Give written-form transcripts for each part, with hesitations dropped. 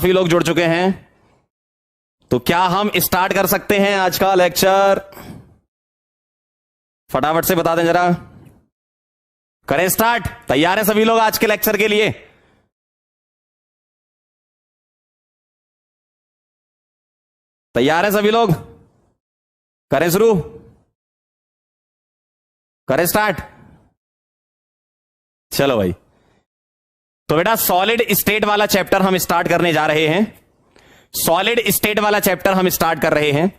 काफी लोग जुड़ चुके हैं, तो क्या हम स्टार्ट कर सकते हैं आज का लेक्चर? फटाफट से बता दें जरा, करें स्टार्ट? तैयार हैं सभी लोग आज के लेक्चर के लिए? तैयार हैं सभी लोग? करें शुरू, करें स्टार्ट? चलो भाई, तो बेटा सॉलिड स्टेट वाला चैप्टर हम स्टार्ट करने जा रहे हैं। सॉलिड स्टेट वाला चैप्टर हम स्टार्ट कर रहे हैं।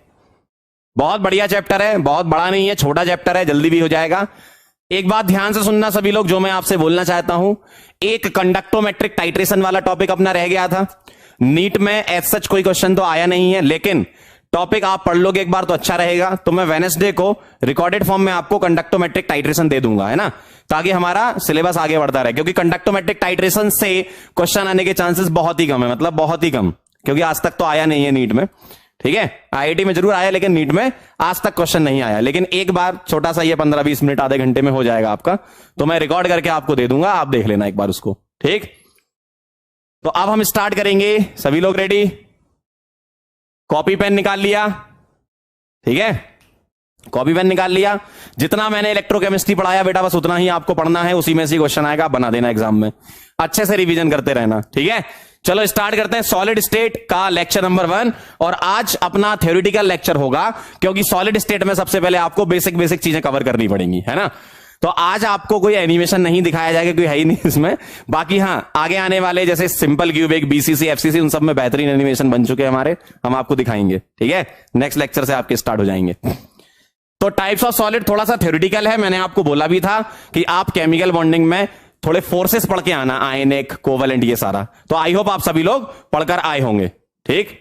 बहुत बढ़िया चैप्टर है, बहुत बड़ा नहीं है, छोटा चैप्टर है, जल्दी भी हो जाएगा। एक बात ध्यान से सुनना सभी लोग, जो मैं आपसे बोलना चाहता हूं, एक कंडक्टोमेट्रिक टाइट्रेशन वाला टॉपिक अपना रह गया था। नीट में एज सच कोई क्वेश्चन तो आया नहीं है, लेकिन टॉपिक आप पढ़ लोगे एक बार तो अच्छा रहेगा। तो मैं वेडनेसडे को रिकॉर्डेड फॉर्म में आपको कंडक्टोमेट्रिक टाइट्रेशन दे दूंगा, है ना, ताकि हमारा सिलेबस आगे बढ़ता रहे। क्योंकि कंडक्टोमेट्रिक टाइट्रेशन से क्वेश्चन आने के चांसेस बहुत ही कम है, मतलब बहुत ही कम, क्योंकि आज तक तो आया नहीं है नीट में। ठीक है, आईआईटी में जरूर आया, लेकिन नीट में आज तक क्वेश्चन नहीं आया। लेकिन एक बार छोटा सा ये 15-20 मिनट आधे घंटे में हो जाएगा आपका, तो मैं रिकॉर्ड करके आपको दे दूंगा, आप देख लेना एक बार उसको। ठीक, तो अब हम स्टार्ट करेंगे। सभी लोग रेडी? कॉपी पेन निकाल लिया? ठीक है, कॉपी पेन निकाल लिया। जितना मैंने इलेक्ट्रोकेमिस्ट्री पढ़ाया बेटा, बस उतना ही आपको पढ़ना है, उसी में से क्वेश्चन आएगा, बना देना एग्जाम में। अच्छे से रिवीजन करते रहना, ठीक है। चलो स्टार्ट करते हैं सॉलिड स्टेट का लेक्चर नंबर 1। और आज अपना थ्योरेटिकल लेक्चर होगा, क्योंकि सॉलिड स्टेट में सबसे पहले आपको बेसिक बेसिक चीजें कवर करनी पड़ेंगी, है ना। तो आज आपको कोई एनिमेशन नहीं दिखाया जाएगा, कोई है ही नहीं इसमें। बाकी हाँ, आगे आने वाले जैसे सिंपल क्यूबिक, बीसीसी, एफसीसी, उन सब में बेहतरीन एनिमेशन बन चुके हैं हमारे, हम आपको दिखाएंगे। ठीक है, नेक्स्ट लेक्चर से आपके स्टार्ट हो जाएंगे। तो टाइप्स ऑफ सॉलिड थोड़ा सा थ्योरेटिकल है। मैंने आपको बोला भी था कि आप केमिकल बॉन्डिंग में थोड़े फोर्सेस पढ़ के आना, आयनिक, कोवलेंट, ये सारा। तो आई होप आप सभी लोग पढ़कर आए होंगे। ठीक,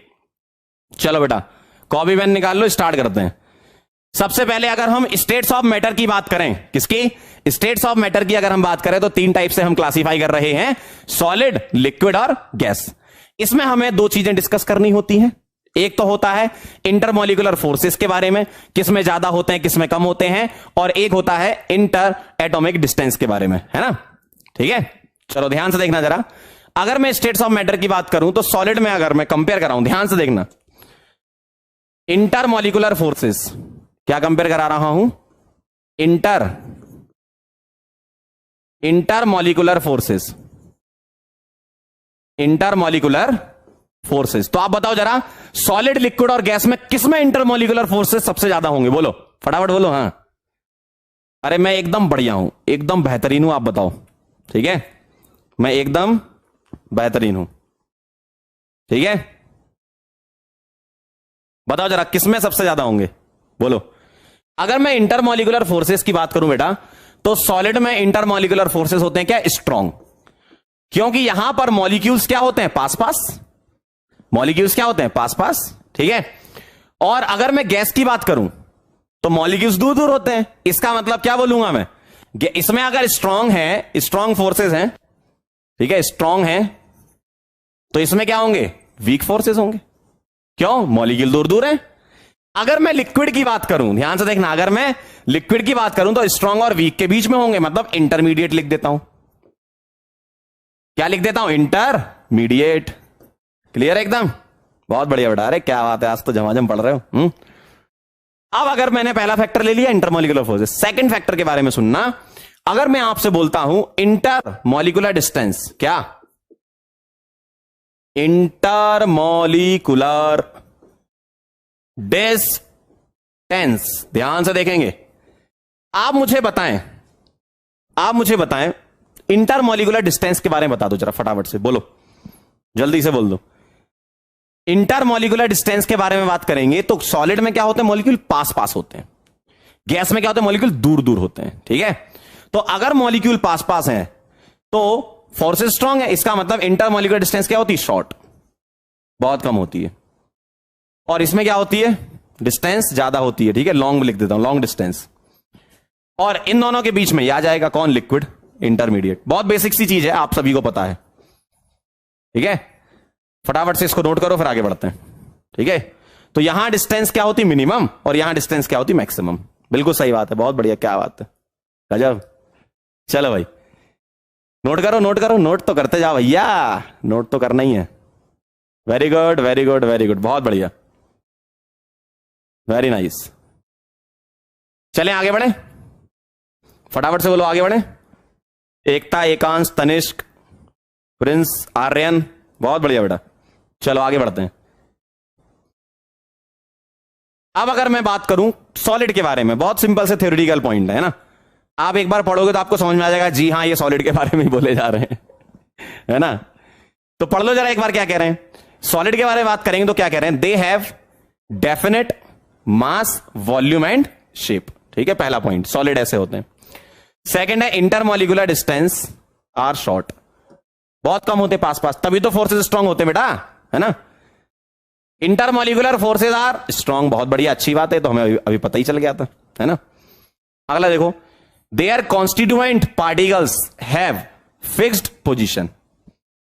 चलो बेटा कॉपी पेन निकाल लो, स्टार्ट करते हैं। सबसे पहले अगर हम स्टेट्स ऑफ मैटर की बात करें, किसकी? स्टेट्स ऑफ मैटर की अगर हम बात करें, तो 3 टाइप से हम क्लासिफाई कर रहे हैं, सॉलिड, लिक्विड और गैस। इसमें हमें 2 चीजें डिस्कस करनी होती हैं। एक तो होता है इंटरमॉलिक्यूलर फोर्सेस के बारे में, किसमें ज्यादा होते हैं, किसमें कम होते हैं, और एक होता है इंटर एटॉमिक डिस्टेंस के बारे में, है ना। ठीक है, चलो ध्यान से देखना जरा। अगर मैं स्टेट्स ऑफ मैटर की बात करूं, तो सॉलिड में अगर मैं कंपेयर कर रहा हूं, ध्यान से देखना, इंटरमॉलिक्यूलर फोर्सेस, क्या कंपेयर करा रहा हूं? Intermolecular forces, intermolecular forces. तो आप बताओ जरा, सॉलिड, लिक्विड और गैस में किसमें इंटरमॉलिक्यूलर फोर्सेस सबसे ज्यादा होंगे? बोलो, फटाफट बोलो। हाँ, अरे मैं एकदम बढ़िया हूं, एकदम बेहतरीन हूं, आप बताओ। ठीक है, मैं एकदम बेहतरीन हूं। ठीक है, बताओ जरा किसमें सबसे ज्यादा होंगे, बोलो। अगर मैं इंटरमॉलिक्यूलर फोर्सेस की बात करूं बेटा, तो सॉलिड में इंटरमॉलिक्यूलर फोर्सेस होते हैं क्या? स्ट्रॉन्ग। क्योंकि यहां पर मॉलिक्यूल्स क्या होते हैं? पास पास। मॉलिक्यूल्स क्या होते हैं? पास पास। ठीक है, और अगर मैं गैस की बात करूं, तो मॉलिक्यूल्स दूर दूर होते हैं। इसका मतलब क्या बोलूंगा मैं? इसमें अगर स्ट्रॉन्ग है, स्ट्रॉन्ग फोर्सेस हैं, ठीक है, स्ट्रॉन्ग है, तो इसमें क्या होंगे? वीक फोर्सेस होंगे। क्यों? मॉलिक्यूल दूर दूर है। अगर मैं लिक्विड की बात करूं, ध्यान से देखना, अगर मैं लिक्विड की बात करूं, तो स्ट्रॉन्ग और वीक के बीच में होंगे, मतलब इंटरमीडिएट लिख देता हूं। क्या लिख देता हूं? इंटरमीडिएट। क्लियर है एकदम? बहुत बढ़िया बेटा, अरे क्या बात है, आज तो झमाझम पढ़ रहे हो। अब अगर मैंने पहला फैक्टर ले लिया इंटरमॉलिक्यूलर फोर्सेस, सेकंड फैक्टर के बारे में सुनना। अगर मैं आपसे बोलता हूं इंटरमॉलिक्यूलर डिस्टेंस, क्या? इंटरमॉलिक्यूलर डिस्टेंस, ध्यान से देखेंगे। आप मुझे बताएं इंटरमॉलिक्यूलर डिस्टेंस के बारे में बता दो जरा, फटाफट से बोलो, जल्दी से बोल दो। इंटरमॉलिक्यूलर डिस्टेंस के बारे में बात करेंगे, तो सॉलिड में क्या होते हैं? मॉलिक्यूल पास पास होते हैं। गैस में क्या होते हैं? मॉलिक्यूल दूर दूर होते हैं। ठीक है, तो अगर मॉलिक्यूल पास पास हैं, तो फोर्सेस स्ट्रांग है, इसका मतलब इंटरमॉलिक्यूलर डिस्टेंस क्या होती है? शॉर्ट, बहुत कम होती है। और इसमें क्या होती है? डिस्टेंस ज्यादा होती है। ठीक है, लॉन्ग लिख देता हूं, लॉन्ग डिस्टेंस। और इन दोनों के बीच में यह आ जाएगा कौन? Liquid, intermediate. बहुत बेसिक सी चीज है, आप सभी को पता है। ठीक है, फटाफट से इसको नोट करो, फिर आगे बढ़ते हैं। ठीक है, तो यहां डिस्टेंस क्या होती? मिनिमम, और यहां डिस्टेंस क्या होती? मैक्सिमम। बिल्कुल सही बात है, बहुत बढ़िया, क्या बात है, गजब। चलो भाई नोट करो, नोट करो, नोट तो करते जाओ भैया, नोट तो करना ही है। Very good very good very good, बहुत बढ़िया, वेरी नाइस। चलें आगे बढ़े, फटाफट से बोलो आगे बढ़े। एकता, एकांश, तनिष्क, प्रिंस, आर्यन, बहुत बढ़िया बेटा। चलो आगे बढ़ते हैं। अब अगर मैं बात करूं सॉलिड के बारे में, बहुत सिंपल से थ्योरेटिकल पॉइंट है ना, आप एक बार पढ़ोगे तो आपको समझ में आ जाएगा, जी हां ये सॉलिड के बारे में ही बोले जा रहे हैं, है ना। तो पढ़ लो जरा एक बार क्या कह रहे हैं। सॉलिड के बारे में बात करेंगे तो क्या कह रहे हैं, they have definite mass, volume and shape. ठीक है, पहला पॉइंट, सॉलिड ऐसे होते हैं। सेकंड है इंटरमोलिकुलर डिस्टेंस आर शॉर्ट, बहुत कम होते पास पास, तभी तो फोर्सेस स्ट्रांग होते बेटा, है ना। इंटरमोलिकुलर फोर्सेस आर स्ट्रांग, बहुत बढ़िया, अच्छी बात है, तो हमें अभी पता ही चल गया था, है ना। अगला देखो, there constituent particles have fixed position.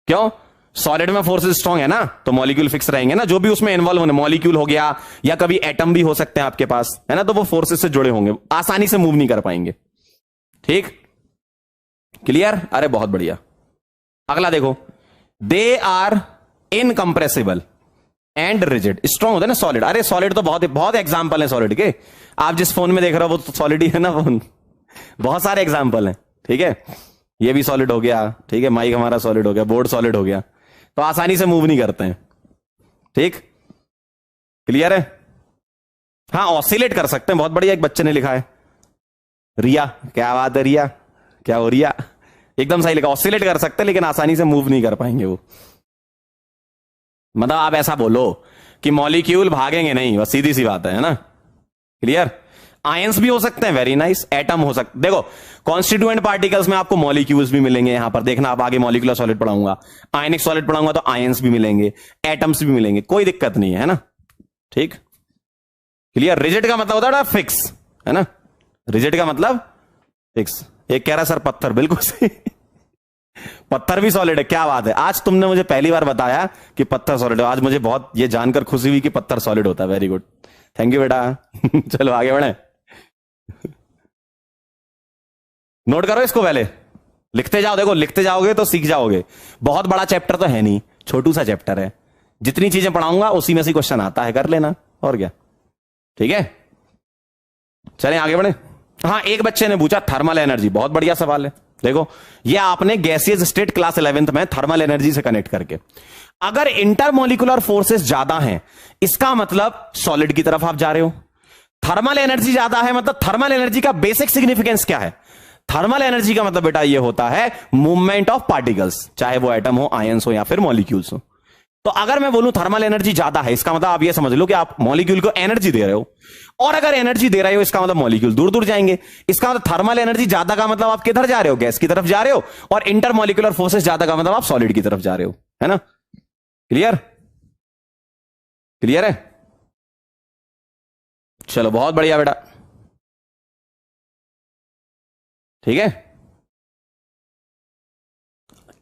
क्यों, सॉलिड में फोर्सेस स्ट्रांग है ना, तो मॉलिक्यूल फिक्स रहेंगे ना, जो भी उसमें इन्वॉल्व होने, मॉलिक्यूल हो गया या कभी एटम भी हो सकते हैं आपके पास, है ना, तो वो फोर्सेस से जुड़े होंगे, आसानी से मूव नहीं कर पाएंगे। ठीक, क्लियर, अरे बहुत बढ़िया। अगला देखो, they are incompressible and rigid, strong होता है ना सॉलिड। अरे सॉलिड तो बहुत बहुत एग्जांपल है सॉलिड के, आप जिस फोन में देख रहे हो वो तो सॉलिड ही है ना फोन, बहुत सारे एग्जांपल हैं। ठीक है, ये भी सॉलिड हो गया, ठीक है, माइक हमारा सॉलिड हो गया, बोर्ड सॉलिड हो गया, तो आसानी से मूव नहीं करते हैं। ठीक, क्लियर है। हाँ, ऑसिलेट कर सकते हैं, बहुत बढ़िया, एक बच्चे ने लिखा है, रिया, क्या बात है रिया, क्या हो रिया, एकदम सही लिखा, ऑसिलेट कर सकते हैं लेकिन आसानी से मूव नहीं कर पाएंगे वो। मतलब आप ऐसा बोलो कि मॉलिक्यूल भागेंगे नहीं, बस सीधी सी बात है ना। क्लियर। आयंस भी हो सकते हैं, वेरी नाइस, एटम हो सकते, देखो कॉन्स्टिट्यूएंट पार्टिकल्स में आपको मॉलिक्यूल्स भी मिलेंगे, यहां पर देखना, आप आगे मॉलिक्यूलर सॉलिड पढ़ाऊंगा, आयनिक सॉलिड पढ़ाऊंगा तो आयंस भी मिलेंगे, एटम्स भी मिलेंगे, कोई दिक्कत नहीं है ना। ठीक, क्लियर। रिजिड का मतलब होता है फिक्स, है ना, रिजिड का मतलब फिक्स। एक कह रहा सर पत्थर, बिल्कुल सही, पत्थर भी सॉलिड है, क्या बात है, आज तुमने मुझे पहली बार बताया कि पत्थर सॉलिड है, आज मुझे बहुत ये जानकर खुशी हुई कि पत्थर सॉलिड होता है, वेरी गुड, थैंक यू बेटा। चलो आगे बढ़े, नोट करो इसको, पहले लिखते जाओ, देखो लिखते जाओगे तो सीख जाओगे, बहुत बड़ा चैप्टर तो है नहीं, छोटू सा चैप्टर है, जितनी चीजें पढ़ाऊंगा उसी में से क्वेश्चन आता है, कर लेना और क्या। ठीक है, चलें आगे बढ़े। हाँ, एक बच्चे ने पूछा थर्मल एनर्जी, बहुत बढ़िया सवाल है। देखो ये आपने गैसियस स्टेट क्लास 11th में थर्मल एनर्जी से कनेक्ट करके, अगर इंटरमोलिकुलर फोर्सेस ज्यादा हैं इसका मतलब सॉलिड की तरफ आप जा रहे हो। थर्मल एनर्जी ज्यादा है मतलब थर्मल एनर्जी का बेसिक सिग्निफिकेंस क्या है, थर्मल एनर्जी का मतलब बेटा ये होता है मूवमेंट ऑफ पार्टिकल्स, चाहे वो एटम हो, आयंस हो या फिर मॉलिक्यूल्स हो। तो अगर मैं बोलूं थर्मल एनर्जी ज्यादा है, इसका मतलब आप ये समझ लो कि आप मॉलिक्यूल को एनर्जी दे रहे हो, और अगर एनर्जी दे रहे हो इसका मतलब मॉलिक्यूल दूर दूर जाएंगे, इसका मतलब थर्मल एनर्जी ज्यादा का मतलब आप किधर जा रहे हो, गैस की तरफ जा रहे हो, और इंटरमोलिकुलर फोर्सेस ज्यादा का मतलब आप सॉलिड की तरफ जा रहे हो, है ना। क्लियर, क्लियर है। चलो बहुत बढ़िया बेटा, ठीक है।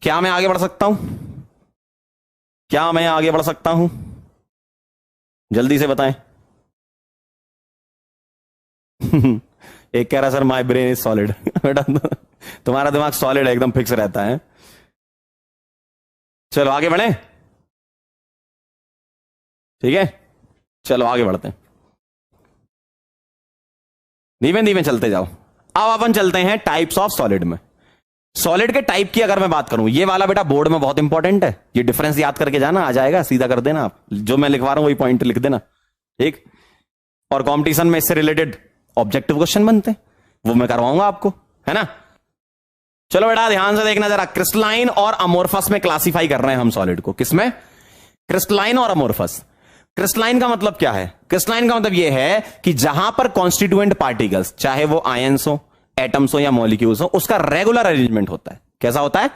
क्या मैं आगे बढ़ सकता हूं, क्या मैं आगे बढ़ सकता हूं, जल्दी से बताएं। एक कह रहा sir my brain is solid. बेटा तुम्हारा दिमाग सॉलिड है, एकदम फिक्स रहता है। चलो आगे बढ़े, ठीक है, चलो आगे बढ़ते हैं, धीमे धीमे चलते जाओ। अब अपन चलते हैं टाइप्स ऑफ सॉलिड में। सॉलिड के टाइप की अगर मैं बात करूं, ये वाला बेटा बोर्ड में बहुत इंपॉर्टेंट है, ये डिफरेंस याद करके जाना, आ जाएगा, सीधा कर देना आप, जो मैं लिखवा रहा हूं वही पॉइंट लिख देना, ठीक। और कंपटीशन में इससे रिलेटेड ऑब्जेक्टिव क्वेश्चन बनते हैं, वो मैं करवाऊंगा आपको, है ना। चलो बेटा ध्यान से देखना जरा, क्रिस्टलाइन और अमोर्फस में क्लासिफाई कर रहे हैं हम सॉलिड को, किसमें, क्रिस्टलाइन और अमोर्फस। क्रिस्टलाइन का मतलब क्या है, क्रिस्टलाइन का मतलब यह है कि जहां पर कॉन्स्टिट्यूएंट पार्टिकल्स, चाहे वो आयंस हो, एटम्स हो या मॉलिक्यूल्स हो, उसका रेगुलर अरेंजमेंट होता है। कैसा होता है,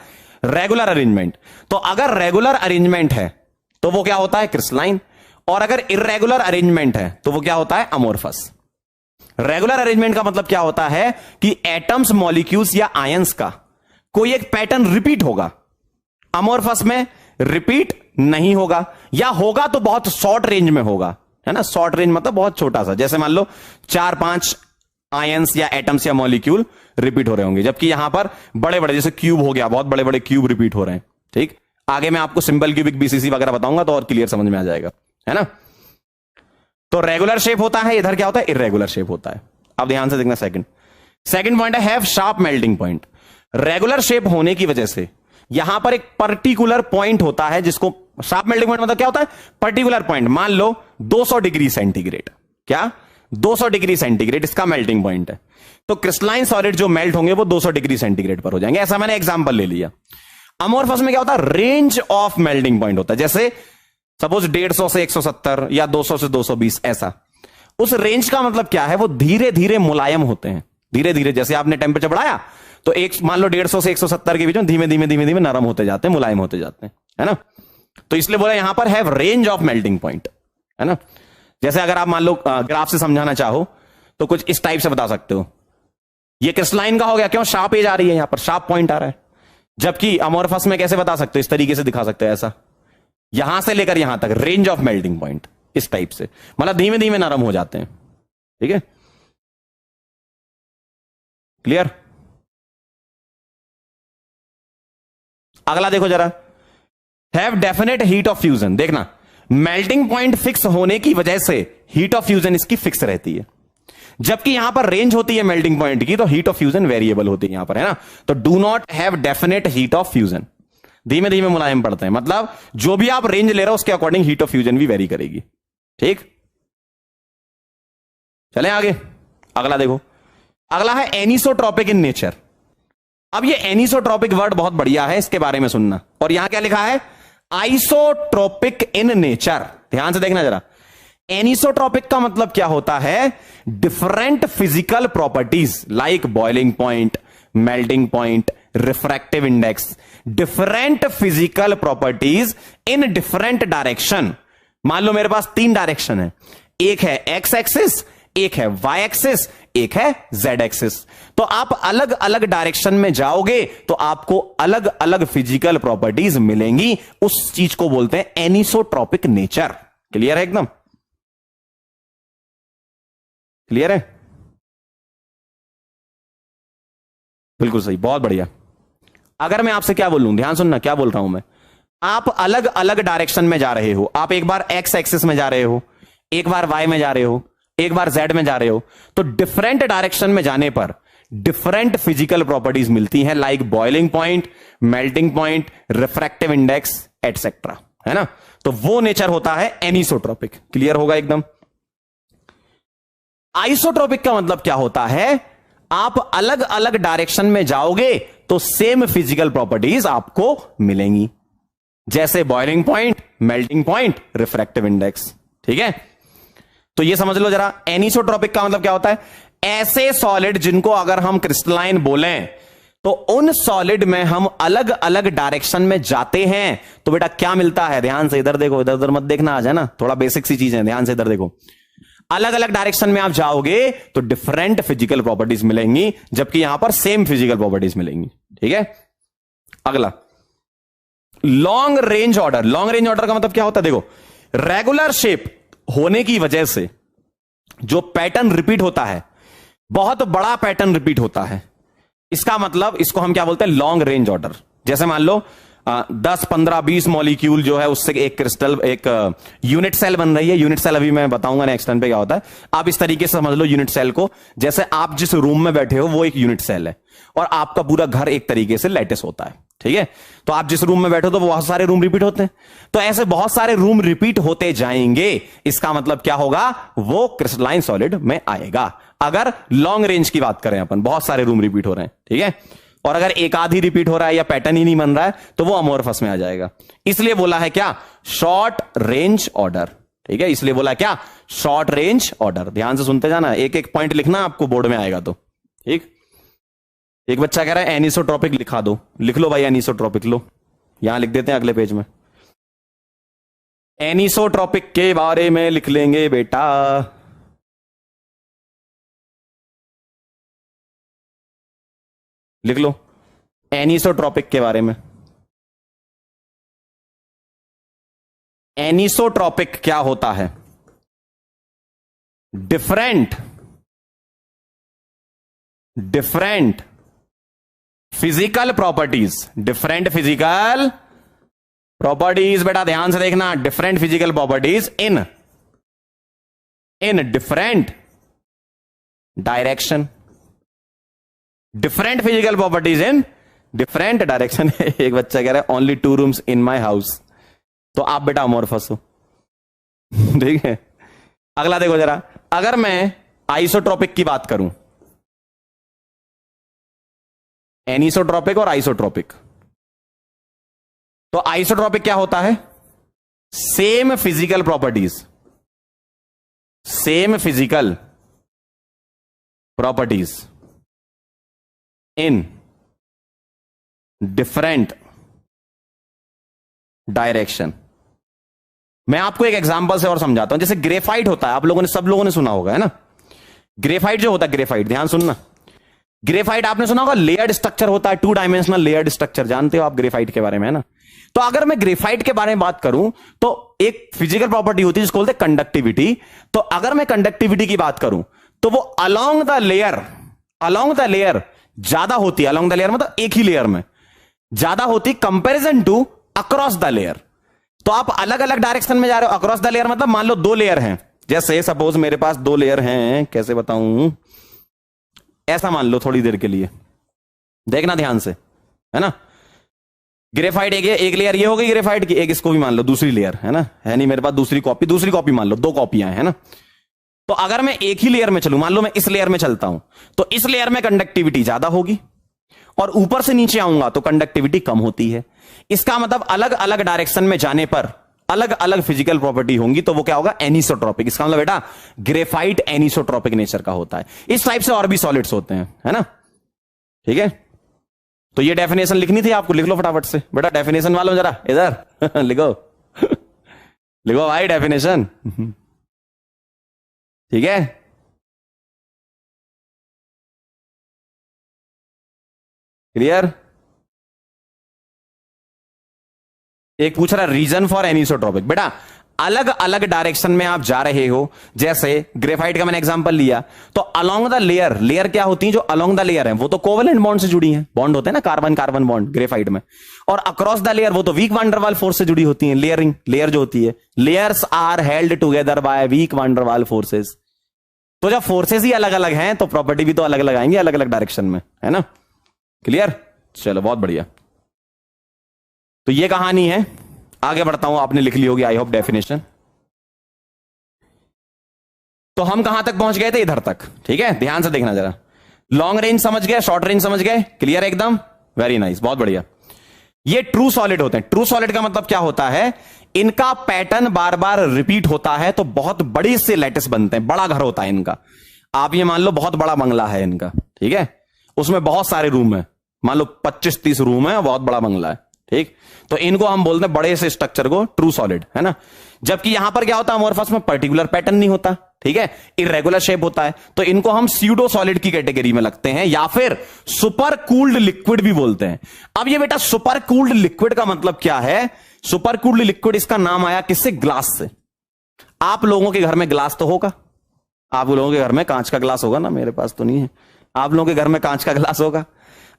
रेगुलर अरेंजमेंट। तो अगर रेगुलर अरेंजमेंट है तो वो क्या होता है, क्रिस्टलाइन, और अगर इर्रेगुलर अरेंजमेंट है तो वो क्या होता है, अमोर्फस। रेगुलर अरेंजमेंट का मतलब क्या होता है कि एटम्स, मॉलिक्यूल्स या आयंस का कोई एक पैटर्न रिपीट होगा, अमोर्फस में रिपीट नहीं होगा, या होगा तो बहुत शॉर्ट रेंज में होगा, है ना। शॉर्ट रेंज मतलब बहुत छोटा सा, जैसे मान लो 4-5 आयंस या एटम्स या मॉलिक्यूल रिपीट हो रहे होंगे, जबकि यहां पर बड़े बड़े, जैसे क्यूब हो गया, बहुत बड़े बड़े क्यूब रिपीट हो रहे हैं, ठीक। आगे मैं आपको सिंपल क्यूबिक बीसीसी वगैरह बताऊंगा तो और क्लियर समझ में आ जाएगा, है ना। तो रेगुलर शेप होता है, इधर क्या होता है, इर्रेगुलर शेप होता है। अब ध्यान से देखना, सेकंड पॉइंट है have sharp melting point. Regular shape होने की वजह से यहां पर एक पर्टिकुलर पॉइंट होता है जिसको शार्प मेल्टिंग पॉइंट मतलब क्या होता है, पर्टिकुलर पॉइंट। मान लो 200 डिग्री सेंटीग्रेड, क्या 200 डिग्री सेंटीग्रेड इसका मेल्टिंग पॉइंट है, तो क्रिस्टलाइन सॉलिड जो मेल्ट होंगे वो 200 डिग्री सेंटीग्रेड पर हो जाएंगे। ऐसा मैंने एग्जांपल ले लिया। अमोर्फस में क्या होता है, रेंज ऑफ मेल्टिंग पॉइंट होता है। जैसे सपोज 150 से 170 या 200 से 220, ऐसा। उस रेंज का मतलब क्या है, वो धीरे धीरे मुलायम होते हैं, धीरे धीरे। जैसे आपने टेम्परेचर बढ़ाया तो एक मान लो 150 से 170 के बीच में धीमे धीमे धीमे धीमे नरम होते जाते हैं, मुलायम होते जाते हैं, है ना। तो इसलिए बोला यहां पर है रेंज ऑफ मेल्टिंग पॉइंट, है ना। जैसे अगर आप मान लो ग्राफ से समझाना चाहो तो कुछ इस टाइप से बता सकते हो, ये क्रिस्टलाइन का हो गया, क्यों शार्प एज आ रही है, यहां पर शार्प पॉइंट आ रहा है। जबकि अमोर्फस में कैसे बता सकते हो, इस तरीके से दिखा सकते हो, ऐसा यहां से लेकर यहां तक रेंज ऑफ मेल्टिंग पॉइंट, इस टाइप से, मतलब धीमे धीमे नरम हो जाते हैं। ठीक है, क्लियर। अगला देखो जरा, have definite heat of fusion. देखना, मेल्टिंग पॉइंट फिक्स होने की वजह से हीट ऑफ फ्यूजन इसकी फिक्स रहती है, जबकि यहां पर रेंज होती है मेल्टिंग पॉइंट की, तो हीट ऑफ फ्यूजन वेरिएबल होती है यहां पर, है ना। तो do not have definite heat of fusion, धीमे धीमे मुलायम पड़ते हैं, मतलब जो भी आप रेंज ले रहे हो उसके अकॉर्डिंग हीट ऑफ फ्यूजन भी वेरी करेगी। ठीक, चलें आगे। अगला देखो, अगला है एनिसोट्रॉपिक इन नेचर। अब ये एनिसोट्रॉपिक वर्ड बहुत बढ़िया है, इसके बारे में सुनना। और यहां क्या लिखा है, आइसोट्रोपिक इन नेचर। ध्यान से देखना जरा, एनिसोट्रॉपिक का मतलब क्या होता है, different physical properties like boiling point, melting point, refractive index, different physical properties इन डिफरेंट डायरेक्शन। मान लो मेरे पास 3 डायरेक्शन है, एक है एक्स एक्सिस, एक है वाई एक्सिस, एक है जेड एक्सिस। तो आप अलग अलग डायरेक्शन में जाओगे तो आपको अलग अलग फिजिकल प्रॉपर्टीज मिलेंगी, उस चीज को बोलते हैं एनिसोट्रॉपिक नेचर। क्लियर है, एकदम क्लियर है, बिल्कुल सही, बहुत बढ़िया। अगर मैं आपसे क्या बोलूं, ध्यान सुनना क्या बोल रहा हूं मैं, आप अलग अलग डायरेक्शन में जा रहे हो, आप एक बार एक्स एक्सिस में जा रहे हो, एक बार वाई में जा रहे हो, एक बार जेड में जा रहे हो, तो डिफरेंट डायरेक्शन में जाने पर डिफरेंट फिजिकल प्रॉपर्टीज मिलती हैं, like boiling point, melting point, refractive index etcetera, है ना। तो वो नेचर होता है एनिसोट्रॉपिक। क्लियर होगा एकदम। आइसोट्रॉपिक का मतलब क्या होता है, आप अलग अलग डायरेक्शन में जाओगे तो सेम फिजिकल प्रॉपर्टीज आपको मिलेंगी, जैसे boiling point, melting point, refractive index. ठीक है, तो ये समझ लो जरा, एनिसोट्रॉपिक का मतलब क्या होता है, ऐसे सॉलिड जिनको अगर हम क्रिस्टलाइन बोलें तो उन सॉलिड में हम अलग अलग डायरेक्शन में जाते हैं तो बेटा क्या मिलता है, ध्यान से इधर देखो, इधर उधर मत देखना, आ जाए ना, थोड़ा बेसिक सी चीज है, ध्यान से इधर देखो। अलग अलग डायरेक्शन में आप जाओगे तो डिफरेंट फिजिकल प्रॉपर्टीज मिलेंगी, जबकि यहां पर सेम फिजिकल प्रॉपर्टीज मिलेंगी। ठीक है, अगला long range order. Long range order का मतलब क्या होता है, देखो रेगुलर शेप होने की वजह से जो पैटर्न रिपीट होता है, बहुत बड़ा पैटर्न रिपीट होता है, इसका मतलब इसको हम क्या बोलते हैं, लॉन्ग रेंज ऑर्डर। जैसे मान लो 10, 15, 20 मॉलिक्यूल जो है उससे एक क्रिस्टल, एक यूनिट सेल बन रही है। यूनिट सेल अभी मैं बताऊंगा नेक्स्ट टाइम पे क्या होता है। आप इस तरीके से समझ लो यूनिट सेल को, जैसे आप जिस रूम में बैठे हो वो एक यूनिट सेल है और आपका पूरा घर एक तरीके से लैटिस होता है। ठीक है, तो आप जिस रूम में बैठो तो बहुत सारे रूम रिपीट होते हैं, तो ऐसे बहुत सारे रूम रिपीट होते जाएंगे, इसका मतलब क्या होगा, वो क्रिस्टलाइन सॉलिड में आएगा। अगर लॉन्ग रेंज की बात करें अपन, बहुत सारे रूम रिपीट हो रहे हैं, ठीक है, और अगर एक आध ही रिपीट हो रहा है या पैटर्न ही नहीं बन रहा है तो वो अमोर्फस में आ जाएगा। इसलिए बोला है क्या, शॉर्ट रेंज ऑर्डर। ठीक है, इसलिए बोला क्या, शॉर्ट रेंज ऑर्डर। ध्यान से सुनते जाना, एक एक पॉइंट लिखना, आपको बोर्ड में आएगा तो। ठीक, एक बच्चा कह रहा है एनिसोट्रॉपिक लिखा दो, लिख लो भाई एनिसोट्रॉपिक, लो यहां लिख देते हैं अगले पेज में, एनिसोट्रॉपिक के बारे में लिख लेंगे बेटा। लिख लो एनिसोट्रॉपिक के बारे में। एनिसोट्रॉपिक क्या होता है, different physical properties, different physical properties बेटा ध्यान से देखना, डिफरेंट फिजिकल प्रॉपर्टीज इन different direction, different physical properties इन डिफरेंट डायरेक्शन। एक बच्चा कह रहा है only 2 rooms in my house, तो आप बेटा अमोर्फस हो। ठीक है, अगला देखो जरा, अगर मैं आइसोट्रोपिक की बात करूं, एनिसोट्रोपिक और आइसोट्रोपिक, तो आइसोट्रोपिक क्या होता है? Same physical properties, same physical properties इन डिफरेंट डायरेक्शन। मैं आपको एक एग्जांपल से और समझाता हूं। जैसे ग्रेफाइट होता है, आप लोगों ने, सब लोगों ने सुना होगा, है ना? ग्रेफाइट जो होता है, ग्रेफाइट, ध्यान सुनना, ग्रेफाइट आपने सुना होगा, लेयर्ड स्ट्रक्चर होता है, 2 डायमेंशनल लेयर्ड स्ट्रक्चर, जानते हो आप ग्रेफाइट के बारे में, है ना? तो अगर मैं ग्रेफाइट के बारे में बात करूं तो एक फिजिकल प्रॉपर्टी होती है जिसको बोलते हैं कंडक्टिविटी। तो अगर मैं कंडक्टिविटी की बात करूं तो वो अलोंग द लेयर ज्यादा होती है, अलोंग द लेयर मतलब एक ही लेयर में ज्यादा होती comparison to across the layer. तो आप अलग अलग डायरेक्शन में जा रहे हो, अक्रॉस द लेयर मतलब मान लो 2 लेयर हैं, जैसे सपोज मेरे पास 2 लेयर हैं, कैसे बताऊं, ऐसा मान लो थोड़ी देर के लिए, देखना ध्यान से, है ना? ग्रेफाइट एक लेयर ये हो गई ग्रेफाइट की, एक इसको भी मान लो दूसरी लेयर, है ना? है नहीं मेरे पास दूसरी कॉपी मान लो, 2 कॉपियां है ना? तो अगर मैं एक ही लेयर में चलूं, मान लो मैं इस लेयर में चलता हूं, तो इस लेयर में कंडक्टिविटी ज्यादा होगी, और ऊपर से नीचे आऊंगा तो कंडक्टिविटी कम होती है। इसका मतलब अलग अलग डायरेक्शन में जाने पर अलग अलग फिजिकल प्रॉपर्टी होंगी, तो वो क्या होगा? एनिसोट्रोपिक। इसका मतलब बेटा ग्रेफाइट एनिसोट्रोपिक नेचर का होता है। इस टाइप से और भी सॉलिड्स होते हैं, है ना? ठीक है, तो ये डेफिनेशन लिखनी थी आपको, लिख लो फटाफट से बेटा, डेफिनेशन वालों जरा इधर लिखो लिखो भाई डेफिनेशन। ठीक है, क्लियर? एक पूछ रहा रीजन फॉर एनिसोट्रोपिक। बेटा अलग अलग डायरेक्शन में आप जा रहे हो, जैसे ग्रेफाइट का मैंने एग्जांपल लिया, तो अलोंग द लेयर क्या होती है? जो अलोंग द लेयर है वो तो कोवेलेंट बॉन्ड से जुड़ी हैं, बॉन्ड होते हैं ना, कार्बन कार्बन बॉन्ड ग्रेफाइट में, और अक्रॉस द लेयर वो तो वीक वांडरवाल फोर्स से जुड़ी होती हैं। लेयर जो होती है, layers are held together by weak van der Waals forces. तो जब फोर्सेस ही अलग अलग हैं तो प्रॉपर्टी भी तो अलग अलग आएंगे, अलग अलग डायरेक्शन में, है ना? क्लियर? चलो बहुत बढ़िया। तो ये कहानी है, आगे बढ़ता हूं, आपने लिख ली होगी आई होप डेफिनेशन। तो हम कहां तक पहुंच गए थे? इधर तक। ठीक है, ध्यान से देखना जरा, लॉन्ग रेंज समझ गए, शॉर्ट रेंज समझ गए, क्लियर एकदम, वेरी नाइस, बहुत बढ़िया। ये ट्रू सॉलिड होते हैं। ट्रू सॉलिड का मतलब क्या होता है? इनका पैटर्न बार बार रिपीट होता है, तो बहुत बड़ी से लैटिस बनते हैं, बड़ा घर होता है इनका। आप ये मान लो बहुत बड़ा बंगला है इनका, ठीक है, उसमें बहुत सारे रूम है, मान लो 25-30 रूम है, बहुत बड़ा बंगला है, ठीक? तो इनको हम बोलते हैं बड़े से स्ट्रक्चर को ट्रू सॉलिड, है ना? जबकि यहां पर क्या होता है? अमोर्फस में पर्टिकुलर पैटर्न नहीं होता, ठीक है, इरेगुलर शेप होता है, तो इनको हम स्यूडो सॉलिड की कैटेगरी में लगते हैं, या फिर सुपर कूल्ड लिक्विड भी बोलते हैं। अब ये बेटा सुपर कूल्ड लिक्विड का मतलब क्या है? सुपर कूल्ड लिक्विड इसका नाम आया किससे? ग्लास से। आप लोगों के घर में ग्लास तो होगा, आप लोगों के घर में कांच का ग्लास होगा ना, मेरे पास तो नहीं है, आप लोगों के घर में कांच का ग्लास होगा।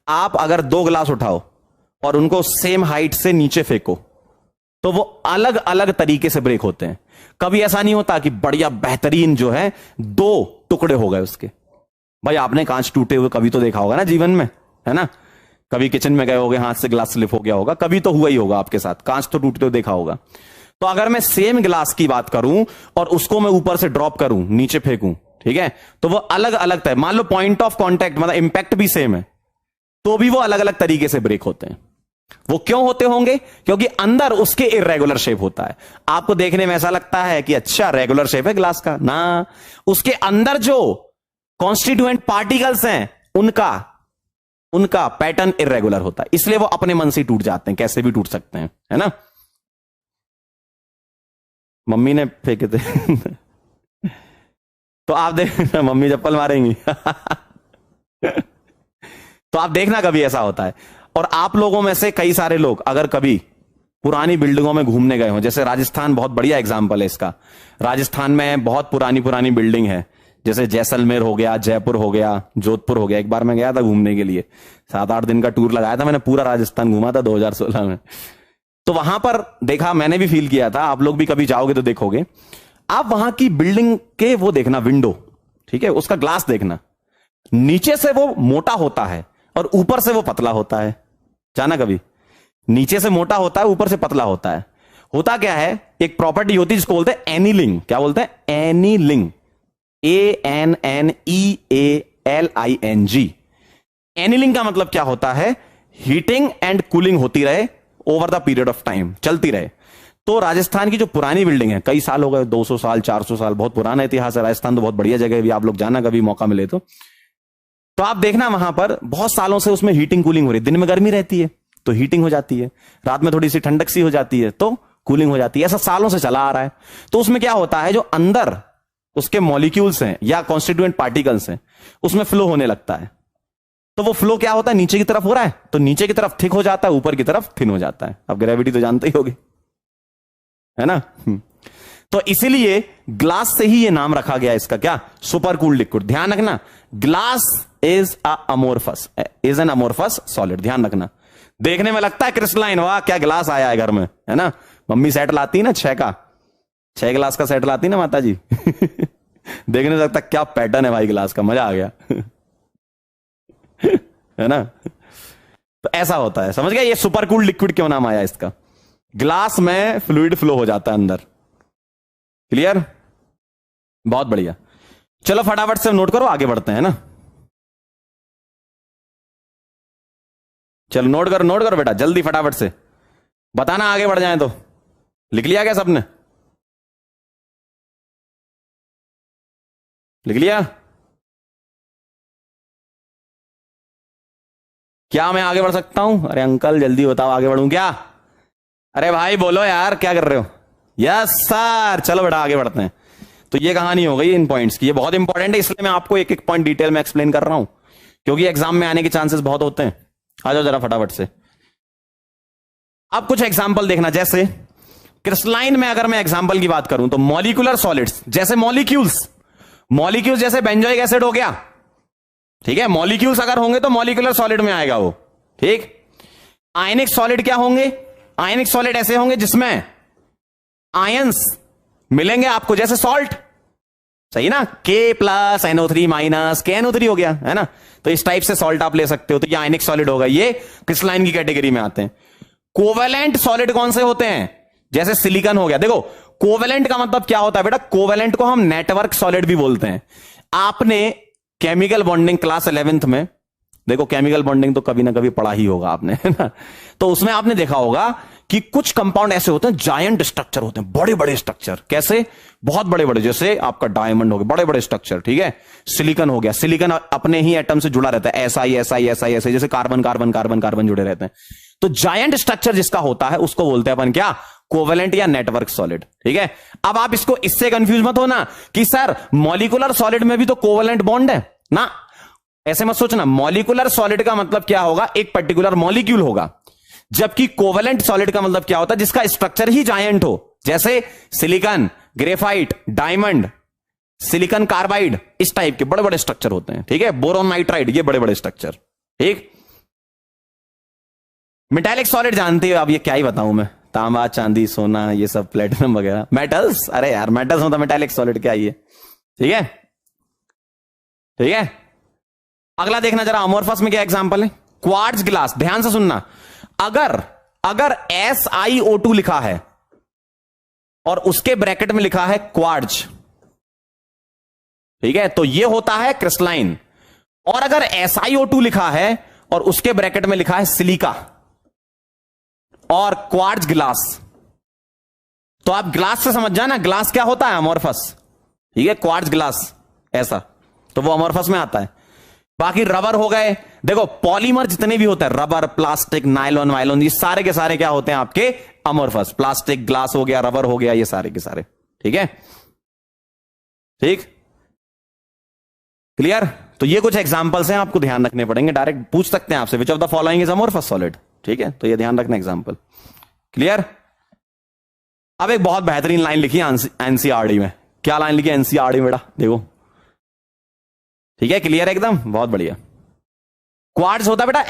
आप अगर 2 ग्लास उठाओ और उनको सेम हाइट से नीचे फेंको तो वो अलग अलग तरीके से ब्रेक होते हैं। कभी ऐसा नहीं होता कि बढ़िया बेहतरीन जो है 2 टुकड़े हो गए उसके। भाई आपने कांच टूटे हुए कभी तो देखा होगा ना जीवन में, है ना? कभी किचन में गए होगे, हाथ से ग्लास स्लिप हो गया होगा, कभी तो हुआ ही होगा आपके साथ, कांच तो टूटते हुए देखा होगा। तो अगर मैं सेम ग्लास की बात करूं और उसको मैं ऊपर से ड्रॉप करूं, नीचे फेंकूं, ठीक है, तो वो अलग अलग तरह, मान लो पॉइंट ऑफ कॉन्टैक्ट मतलब इंपैक्ट भी सेम है, तो भी वो अलग अलग तरीके से ब्रेक होते हैं। वो क्यों होते होंगे? क्योंकि अंदर उसके इरेगुलर शेप होता है। आपको देखने में ऐसा लगता है कि अच्छा रेगुलर शेप है ग्लास का, ना, उसके अंदर जो कॉन्स्टिट्यूएंट पार्टिकल्स हैं उनका पैटर्न इरेगुलर होता है, इसलिए वो अपने मन से टूट जाते हैं, कैसे भी टूट सकते हैं, है ना? मम्मी ने फेंके थे तो आप देख, मम्मी चप्पल मारेंगी तो आप देखना कभी ऐसा होता है। और आप लोगों में से कई सारे लोग अगर कभी पुरानी बिल्डिंगों में घूमने गए हो, जैसे राजस्थान बहुत बढ़िया एग्जांपल है इसका, राजस्थान में बहुत पुरानी पुरानी बिल्डिंग है, जैसे जैसलमेर हो गया, जयपुर हो गया, जोधपुर हो गया। एक बार मैं गया था घूमने के लिए, 7-8 दिन का टूर लगाया था मैंने, पूरा राजस्थान घूमा था 2016 में। तो वहां पर देखा, मैंने भी फील किया था, आप लोग भी कभी जाओगे तो देखोगे, आप वहां की बिल्डिंग के वो देखना विंडो, ठीक है, उसका ग्लास देखना, नीचे से वो मोटा होता है और ऊपर से वो पतला होता है। जाना कभी, नीचे से मोटा होता है, ऊपर से पतला होता है। होता क्या है, एक प्रॉपर्टी होती है जिसको बोलते हैं एनीलिंग। क्या बोलते हैं? Annealing, ANNEALING। एनीलिंग का मतलब क्या होता है? हीटिंग एंड कूलिंग होती रहे over the period of time, चलती रहे। तो राजस्थान की जो पुरानी बिल्डिंग है, कई साल हो गए, 200 साल 400 साल, बहुत पुराना इतिहास है राजस्थान, तो बहुत बढ़िया जगह है, भी आप लोग जाना कभी मौका मिले तो आप देखना वहां पर बहुत सालों से उसमें हीटिंग कूलिंग हो रही है। दिन में गर्मी रहती है तो हीटिंग हो जाती है, रात में थोड़ी सी ठंडक सी हो जाती है तो कूलिंग हो जाती है। ऐसा सालों से चला आ रहा है। तो उसमें क्या होता है, जो अंदर उसके मॉलिक्यूल्स हैं या कॉन्स्टिट्यूएंट पार्टिकल्स हैं, उसमें फ्लो होने लगता है। तो वो फ्लो क्या होता है, नीचे की तरफ हो रहा है तो नीचे की तरफ थिक हो जाता है, ऊपर की तरफ थिन हो जाता है। अब ग्रेविटी तो जानते ही होगे, है ना। तो इसीलिए ग्लास से ही ये नाम रखा गया इसका, क्या? Super cool liquid. ध्यान रखना, glass is an amorphous solid. ध्यान रखना, देखने में लगता है क्रिस्टलाइन, वाह क्या ग्लास आया है घर में, है ना। मम्मी सेट लाती है ना 6 ग्लास का सेट लाती है ना माता जी। देखने में लगता है क्या पैटर्न है भाई ग्लास का, मजा आ गया। है ना। तो ऐसा होता है, समझ गया। ये सुपर कूल लिक्विड क्यों नाम आया इसका? ग्लास में फ्लूइड फ्लो हो जाता है अंदर। क्लियर? बहुत बढ़िया। चलो फटाफट से नोट करो, आगे बढ़ते हैं ना। चलो नोट करो बेटा, जल्दी फटाफट से बताना, आगे बढ़ जाए तो। लिख लिया क्या सबने? लिख लिया? क्या मैं आगे बढ़ सकता हूं? अरे अंकल जल्दी बताओ, आगे बढ़ूं क्या? अरे भाई बोलो यार, क्या कर रहे हो? यस सर, चलो बेटा आगे बढ़ते हैं। तो ये कहानी हो गई इन पॉइंट्स की, ये बहुत इंपॉर्टेंट है, इसलिए मैं आपको एक एक पॉइंट डिटेल में एक्सप्लेन कर रहा हूं, क्योंकि एग्जाम में आने के चांसेस बहुत होते हैं। आ जाओ जरा फटाफट से। अब कुछ एग्जाम्पल देखना, जैसे क्रिस्टलाइन में अगर मैं एग्जाम्पल की बात करूं तो मॉलिक्यूलर सॉलिड्स, जैसे मॉलिक्यूल्स जैसे बेंजोइक एसिड हो गया, ठीक है। मॉलिक्यूल्स अगर होंगे तो मॉलिक्यूलर सॉलिड में आएगा वो, ठीक। आयनिक सॉलिड क्या होंगे? आयनिक सॉलिड ऐसे होंगे जिसमें आयंस मिलेंगे आपको, जैसे सॉल्ट, सही ना, K+NO3- KNO3 हो गया, है ना। तो इस टाइप से सॉल्ट आप ले सकते हो, तो ये आयनिक सॉलिड होगा, ये क्रिस्टलाइन की कैटेगरी में आते हैं। कोवेलेंट सॉलिड कौन से होते हैं? जैसे सिलिकॉन हो गया। देखो कोवेलेंट का मतलब क्या होता है बेटा? कोवेलेंट को हम नेटवर्क सॉलिड भी बोलते हैं। आपने केमिकल बॉन्डिंग क्लास 11th में, देखो केमिकल बॉन्डिंग तो कभी ना कभी पढ़ा ही होगा आपने, है ना। तो उसमें आपने देखा होगा कि कुछ कंपाउंड ऐसे होते हैं, जायंट स्ट्रक्चर होते हैं, बड़े बड़े स्ट्रक्चर। कैसे? बहुत बड़े बड़े, जैसे आपका डायमंड हो गया, बड़े बड़े स्ट्रक्चर, ठीक है। सिलिकॉन हो गया, सिलिकॉन अपने ही एटम से जुड़ा रहता है, SI जैसे कार्बन कार्बन कार्बन कार्बन जुड़े रहते हैं। तो जायंट स्ट्रक्चर जिसका होता है उसको बोलते हैं अपन क्या? कोवेलेंट या नेटवर्क सॉलिड, ठीक है। अब आप इसको इससे कंफ्यूज मत होना कि सर मॉलिक्यूलर सॉलिड में भी तो कोवेलेंट बॉन्ड है ना, ऐसे मत सोचना। मॉलिक्यूलर सॉलिड का मतलब क्या होगा? एक पर्टिकुलर मॉलिक्यूल होगा, जबकि कोवेलेंट सॉलिड का मतलब क्या होता है? जिसका स्ट्रक्चर ही जायंट हो, जैसे silicon, graphite, diamond, silicon carbide, इस टाइप के बड़े बड़े स्ट्रक्चर होते हैं, ठीक है। बोरोन नाइट्राइड, ये बड़े बड़े स्ट्रक्चर, ठीक। मेटालिक सॉलिड जानते हो आप, ये क्या ही बताऊं मैं, तांबा चांदी सोना ये सब, प्लेटिनम वगैरह, मेटल्स। अरे यार मेटल्स होता मेटालिक सॉलिड, क्या ये, ठीक है, ठीक है। अगला देखना जरा, अमोर्फस में क्या एग्जांपल है? Quartz glass. ध्यान से सुनना, अगर SiO2 लिखा है और उसके ब्रैकेट में लिखा है क्वार्ट्ज, ठीक है, तो ये होता है क्रिस्टलाइन। और अगर SiO2 लिखा है और उसके ब्रैकेट में लिखा है सिलिका और क्वार्ट्ज ग्लास, तो आप ग्लास से समझ जाना ग्लास क्या होता है? अमोर्फस, ठीक है। क्वार्ट्ज ग्लास ऐसा, तो वो अमोर्फस में आता है। बाकी रबर हो गए, देखो पॉलीमर जितने भी होते हैं, रबर, प्लास्टिक, नायलॉन वायलॉन, ये सारे के सारे क्या होते हैं आपके? अमोर्फस। प्लास्टिक, ग्लास हो गया, रबर हो गया, ये सारे के सारे, ठीक है, ठीक। क्लियर? तो ये कुछ एग्जांपल्स हैं, आपको ध्यान रखने पड़ेंगे। डायरेक्ट पूछ सकते हैं आपसे, which of the following is amorphous solid, ठीक है, तो ये ध्यान रखना एग्जांपल। क्लियर? अब एक बहुत बेहतरीन लाइन लिखी एनसीईआरटी में। क्या लाइन लिखी एनसीईआरटी में बेटा? देखो, ठीक है, क्लियर एकदम, बहुत बढ़िया। क्वार्ट्ज होता है बेटा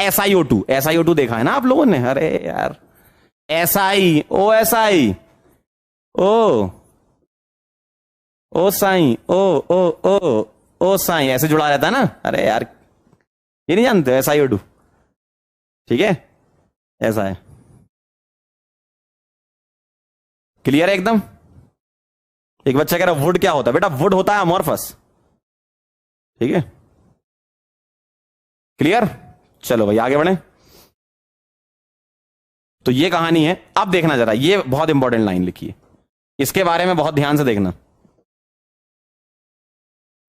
SiO2 देखा है ना आप लोगों ने? अरे यार S I, O S I, O O साई, ओ ओ ओ ओ साई, ऐसे जुड़ा रहता है ना। अरे यार ये नहीं जानते एस आई ओ टू, ठीक है, ऐसा है। क्लियर है एकदम। एक बच्चा कह रहा वुड क्या होता है, बेटा वुड होता है अमोर्फस, ठीक है, क्लियर। चलो भाई आगे बढ़े। तो ये कहानी है। अब देखना जरा, ये बहुत इंपॉर्टेंट लाइन लिखी है, इसके बारे में बहुत ध्यान से देखना।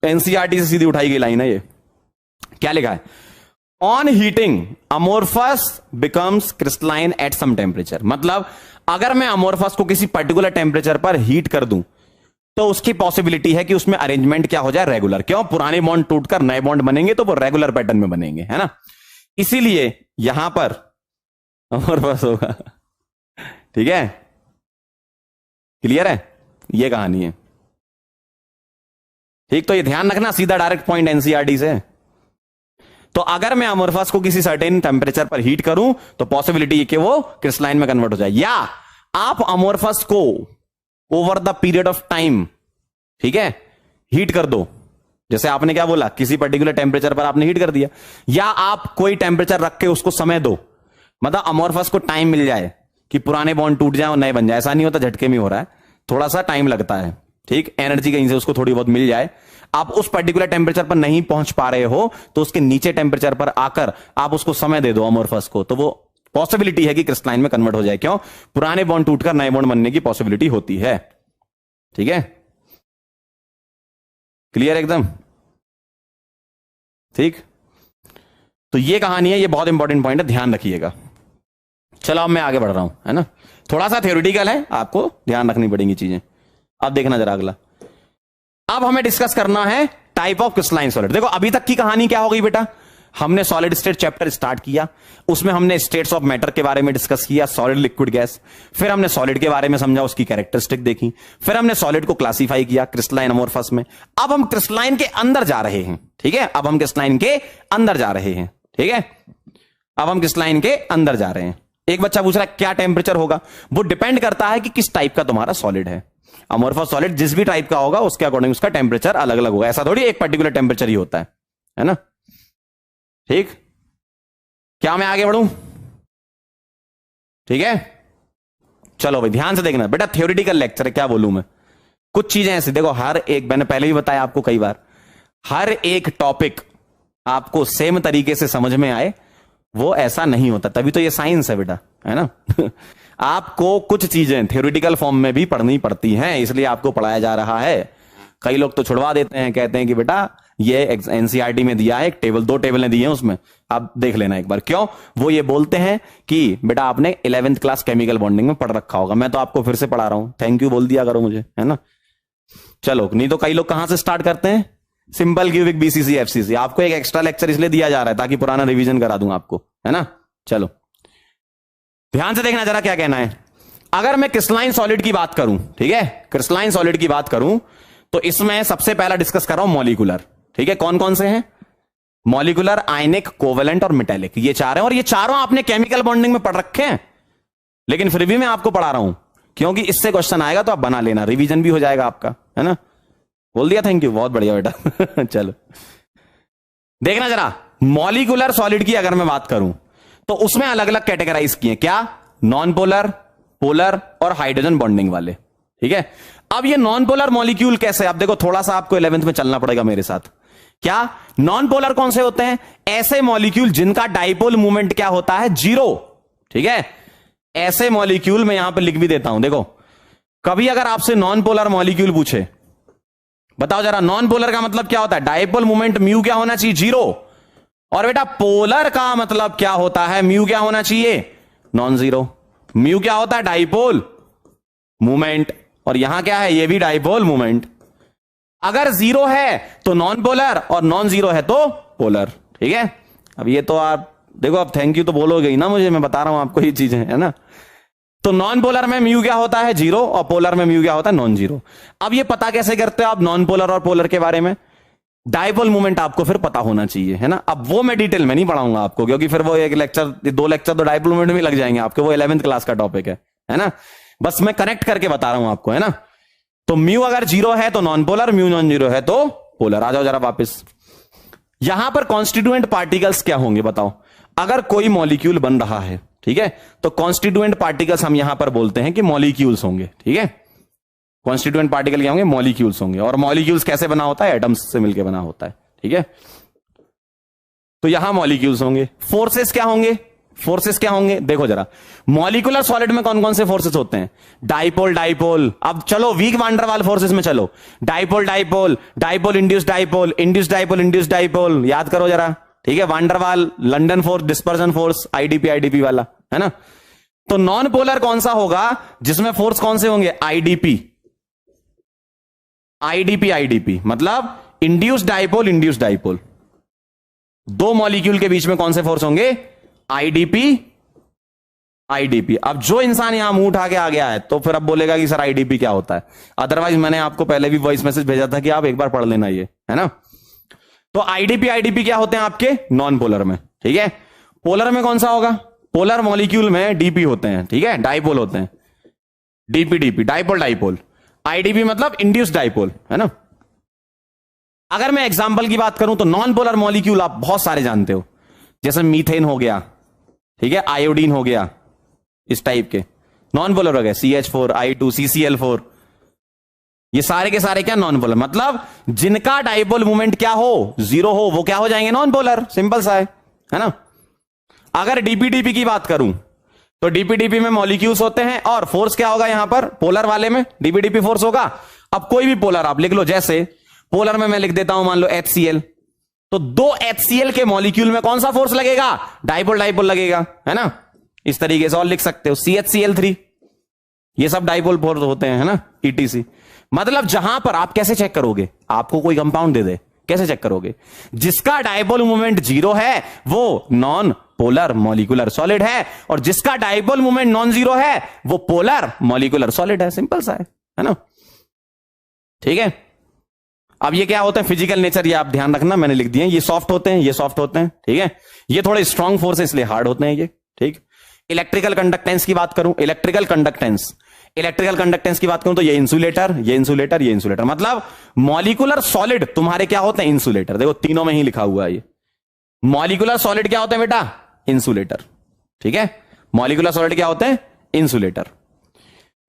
एनसीईआरटी से सीधी उठाई गई लाइन है ये। क्या लिखा है? On heating amorphous becomes crystalline at some temperature. मतलब अगर मैं अमोर्फस को किसी पर्टिकुलर टेम्परेचर पर हीट कर दूं तो उसकी पॉसिबिलिटी है कि उसमें अरेंजमेंट क्या हो जाए, रेगुलर। क्यों? पुराने बॉन्ड टूटकर नए बॉन्ड बनेंगे तो वो रेगुलर पैटर्न में बनेंगे, है ना। इसीलिए यहां पर अमोर्फस होगा, ठीक है, क्लियर है। ये कहानी है, ठीक। तो ये ध्यान रखना, सीधा डायरेक्ट पॉइंट एनसीईआरटी से। तो अगर मैं अमोर्फस को किसी सर्टेन टेम्परेचर पर हीट करूं तो पॉसिबिलिटी है कि वो क्रिस्टलाइन में कन्वर्ट हो जाए। या आप अमोर्फस को over the period of time, ठीक है, हीट कर दो। जैसे आपने क्या बोला, किसी पर्टिकुलर टेम्परेचर पर आपने हीट कर दिया, या आप कोई टेम्परेचर रख के उसको समय दो, मतलब अमोर्फस को टाइम मिल जाए कि पुराने बॉन्ड टूट जाए और नए बन जाए। ऐसा नहीं होता झटके में हो रहा है, थोड़ा सा टाइम लगता है, ठीक। एनर्जी कहीं से उसको थोड़ी बहुत मिल जाए। आप उस पर्टिकुलर टेम्परेचर पर नहीं पहुंच पा रहे हो तो उसके नीचे टेम्परेचर पर आकर आप उसको समय दे दो अमोर्फस को, तो वो पॉसिबिलिटी है कि क्रिस्टलाइन में कन्वर्ट हो जाए। क्यों? पुराने बॉन्ड टूटकर नए बॉन्ड बनने की पॉसिबिलिटी होती है, ठीक है, क्लियर एकदम, ठीक। तो ये कहानी है, ये बहुत इंपॉर्टेंट पॉइंट है, ध्यान रखिएगा। चलो अब मैं आगे बढ़ रहा हूं, है ना। थोड़ा सा थ्योरेटिकल है, आपको ध्यान रखनी पड़ेंगी चीजें। अब देखना जरा अगला। अब हमें डिस्कस करना है टाइप ऑफ क्रिस्टलाइन सॉलिड। देखो अभी तक की कहानी क्या हो गई बेटा, हमने सॉलिड स्टेट चैप्टर स्टार्ट किया, उसमें हमने स्टेट्स ऑफ मैटर के बारे में डिस्कस किया, सॉलिड, लिक्विड, गैस। फिर हमने सॉलिड के बारे में समझा, उसकी कैरेक्टरिस्टिक देखी। फिर हमने सॉलिड को क्लासिफाई किया क्रिस्टलाइन, अमोर्फस में। अब हम क्रिस्टलाइन के अंदर जा रहे हैं, ठीक है। अब हम क्रिस्टलाइन के अंदर जा रहे हैं, ठीक है। अब हम क्रिस्टलाइन के अंदर जा रहे हैं। एक बच्चा पूछ रहा है क्या टेम्परेचर होगा? वो डिपेंड करता है कि किस टाइप का तुम्हारा सॉलिड है। अमोर्फस सॉलिड जिस भी टाइप का होगा उसके अकॉर्डिंग उसका टेम्परेचर अलग अलग होगा। ऐसा थोड़ी एक पर्टिकुलर टेम्परेचर ही होता है ना, ठीक। क्या मैं आगे बढ़ूं? ठीक है, चलो भाई ध्यान से देखना बेटा, थ्योरेटिकल लेक्चर है, क्या बोलूं मैं। कुछ चीजें ऐसी देखो, हर एक, मैंने पहले भी बताया आपको कई बार, हर एक टॉपिक आपको सेम तरीके से समझ में आए वो ऐसा नहीं होता, तभी तो ये साइंस है बेटा, है ना। आपको कुछ चीजें थ्योरेटिकल फॉर्म में भी पढ़नी पड़ती हैं, इसलिए आपको पढ़ाया जा रहा है। कई लोग तो छुड़वा देते हैं, कहते हैं कि बेटा ये एनसीईआरटी में दिया है, एक टेबल, 2 टेबलें दी हैं उसमें, आप देख लेना एक बार। क्यों? वो ये बोलते हैं कि बेटा आपने 11th क्लास केमिकल बॉन्डिंग में पढ़ रखा होगा। मैं तो आपको फिर से पढ़ा रहा हूं, थैंक यू बोल दिया करो मुझे, है ना। चलो, नहीं तो कई लोग कहां से स्टार्ट करते हैं, सिंपल क्यूबिक बीसीसी एफसीसी। आपको एक एक्स्ट्रा लेक्चर इसलिए दिया जा रहा है ताकि पुराना रिवीजन करा दूं आपको, है ना। चलो ध्यान से देखना जरा क्या कहना है। अगर मैं क्रिस्टलाइन सॉलिड की बात करूं, ठीक है, क्रिस्टलाइन सॉलिड की बात करूं तो इसमें सबसे पहला डिस्कस कर रहा हूं मॉलिक्यूलर, ठीक है। कौन कौन से हैं? मॉलिक्यूलर, आयनिक, कोवेलेंट और मेटेलिक, ये 4 हैं। और ये चारों आपने केमिकल बॉन्डिंग में पढ़ रखे हैं, लेकिन फिर भी मैं आपको पढ़ा रहा हूं क्योंकि इससे क्वेश्चन आएगा तो आप बना लेना, रिवीजन भी हो जाएगा आपका, है ना। बोल दिया, थैंक यू, बहुत बढ़िया बेटा। चलो देखना जरा, मॉलिक्यूलर सॉलिड की अगर मैं बात करूं तो उसमें अलग अलग कैटेगराइज किए, क्या? नॉन पोलर, पोलर और हाइड्रोजन बॉन्डिंग वाले, ठीक है। अब ये नॉन पोलर मॉलिक्यूल कैसे, आप देखो थोड़ा सा आपको 11th में चलना पड़ेगा मेरे साथ। क्या नॉन पोलर कौन से होते हैं? ऐसे मॉलिक्यूल जिनका डाइपोल मूवमेंट क्या होता है? 0, ठीक है। ऐसे मॉलिक्यूल मैं यहां पर लिख भी देता हूं, देखो। कभी अगर आपसे नॉन पोलर मॉलिक्यूल पूछे, बताओ जरा, नॉन पोलर का मतलब क्या होता है? डाइपोल मूवमेंट म्यू क्या होना चाहिए? 0। और बेटा पोलर का मतलब क्या होता है? म्यू क्या होना चाहिए? Non zero. म्यू क्या होता है? Dipole movement. और यहां क्या है? ये भी डाइपोल मूवमेंट। अगर 0 है तो नॉन पोलर और नॉन जीरो है तो पोलर, ठीक है। अब ये तो आप देखो, अब थैंक यू तो बोलोगे ही ना मुझे, मैं बता रहा हूं आपको ये चीजें, है ना। तो नॉन पोलर में म्यू क्या होता है? 0, और पोलर में म्यू क्या होता है? Non zero. अब ये पता कैसे करते हो आप नॉन पोलर और पोलर के बारे में? डायपोल मूवमेंट आपको फिर पता होना चाहिए, है ना। अब वो मैं डिटेल में नहीं पढ़ाऊंगा आपको, क्योंकि फिर वो एक लेक्चर 2 लेक्चर तो डायपोल मूवमेंट में लग जाएंगे आपके, वो 11th क्लास का टॉपिक है ना। बस मैं कनेक्ट करके बता रहा हूं आपको, है ना। तो म्यू अगर 0 है तो नॉन पोलर, म्यू नॉन 0 है तो पोलर। आ जाओ जरा वापस। यहां पर कॉन्स्टिट्यूएंट पार्टिकल्स क्या होंगे बताओ। अगर कोई मॉलिक्यूल बन रहा है, ठीक है, तो कॉन्स्टिट्यूएंट पार्टिकल्स हम यहां पर बोलते हैं कि मॉलिक्यूल्स होंगे, ठीक है। कॉन्स्टिट्यूएंट पार्टिकल क्या होंगे, मॉलिक्यूल्स होंगे। और मॉलिक्यूल्स कैसे बना होता है, एटम्स से मिलकर बना होता है, ठीक है। तो यहां मॉलिक्यूल्स होंगे। फोर्सेस क्या होंगे, फोर्सेस क्या होंगे देखो जरा। मॉलिकुलर सॉलिड में कौन कौन से फोर्सेस होते हैं, डाइपोल डाइपोल। अब चलो वीक वांडरवाल फोर्सेस में चलो, dipole dipole, dipole induce dipole, induce dipole, induce dipole, याद करो जरा, ठीक है। Van der Waal, London force, dispersion force, IDP IDP वाला, है ना। तो नॉन पोलर कौन सा होगा जिसमें फोर्स कौन से होंगे, आईडीपी आईडीपी आईडीपी, मतलब इंड्यूस डाइपोल इंड्यूस डाइपोल। दो मॉलिक्यूल के बीच में कौन से फोर्स होंगे, आईडीपी आईडीपी। अब जो इंसान यहां मुंह उठा के आ गया है तो फिर अब बोलेगा कि सर आईडीपी क्या होता है। अदरवाइज मैंने आपको पहले भी वॉइस मैसेज भेजा था कि आप एक बार पढ़ लेना ये, है ना। तो आईडीपी आईडीपी क्या होते हैं आपके, नॉन पोलर में, ठीक है। पोलर में कौन सा होगा, पोलर मॉलिक्यूल में डीपी होते हैं, ठीक है, डाइपोल होते हैं, DP DP, dipole dipole. IDP मतलब इंड्यूस डाइपोल, है ना। अगर मैं एग्जांपल की बात करूं तो नॉन पोलर मॉलिक्यूल आप बहुत सारे जानते हो, जैसे मीथेन हो गया, ठीक है, आयोडीन हो गया, इस टाइप के नॉन पोलर हो गए, CH4, I2, CCl4, ये सारे के सारे क्या नॉन पोलर, मतलब जिनका डाइपोल मूवमेंट क्या हो, 0 हो, वो क्या हो जाएंगे, नॉन पोलर। सिंपल सा है ना। अगर डीपीडीपी की बात करूं तो डीपीडीपी में मॉलिक्यूल्स होते हैं और फोर्स क्या होगा यहां पर, पोलर वाले में डीपीडीपी फोर्स होगा। अब कोई भी पोलर आप लिख लो, जैसे पोलर में मैं लिख देता हूं मान लो HCl, तो 2 HCl के मॉलिक्यूल में कौन सा फोर्स लगेगा, डाइपोल डाइपोल लगेगा, है ना। इस तरीके से और लिख सकते हो, CHCl3, ये सब डाइपोल फोर्स होते हैं, है ना, ETC। मतलब जहां पर आप कैसे चेक करोगे, आपको कोई कंपाउंड दे दे, कैसे चेक करोगे, जिसका डाइपोल मूवमेंट 0 है वो नॉन पोलर मॉलिकुलर सॉलिड है, और जिसका डाइपोल मूवमेंट नॉन 0 है वो पोलर मॉलिकुलर सॉलिड है। सिंपल सा है ना, ठीक है। अब ये क्या होता है, फिजिकल नेचर, ये आप ध्यान रखना, मैंने लिख दिए, ये सॉफ्ट होते हैं, ये सॉफ्ट होते हैं, ठीक है। ये थोड़े स्ट्रांग फोर्स है इसलिए हार्ड होते हैं ये, ठीक। इलेक्ट्रिकल कंडक्टेंस की बात करूं, इलेक्ट्रिकल कंडक्टेंस की बात करूं तो ये इंसुलेटर, ये इंसुलेटर, ये इंसुलेटर, मतलब मॉलिकुलर सॉलिड तुम्हारे क्या होते हैं, इंसुलेटर। देखो तीनों में ही लिखा हुआ है ये, मॉलिकुलर सॉलिड क्या होते हैं बेटा, इंसुलेटर, ठीक है। मॉलिकुलर सॉलिड क्या होते हैं, इंसुलेटर।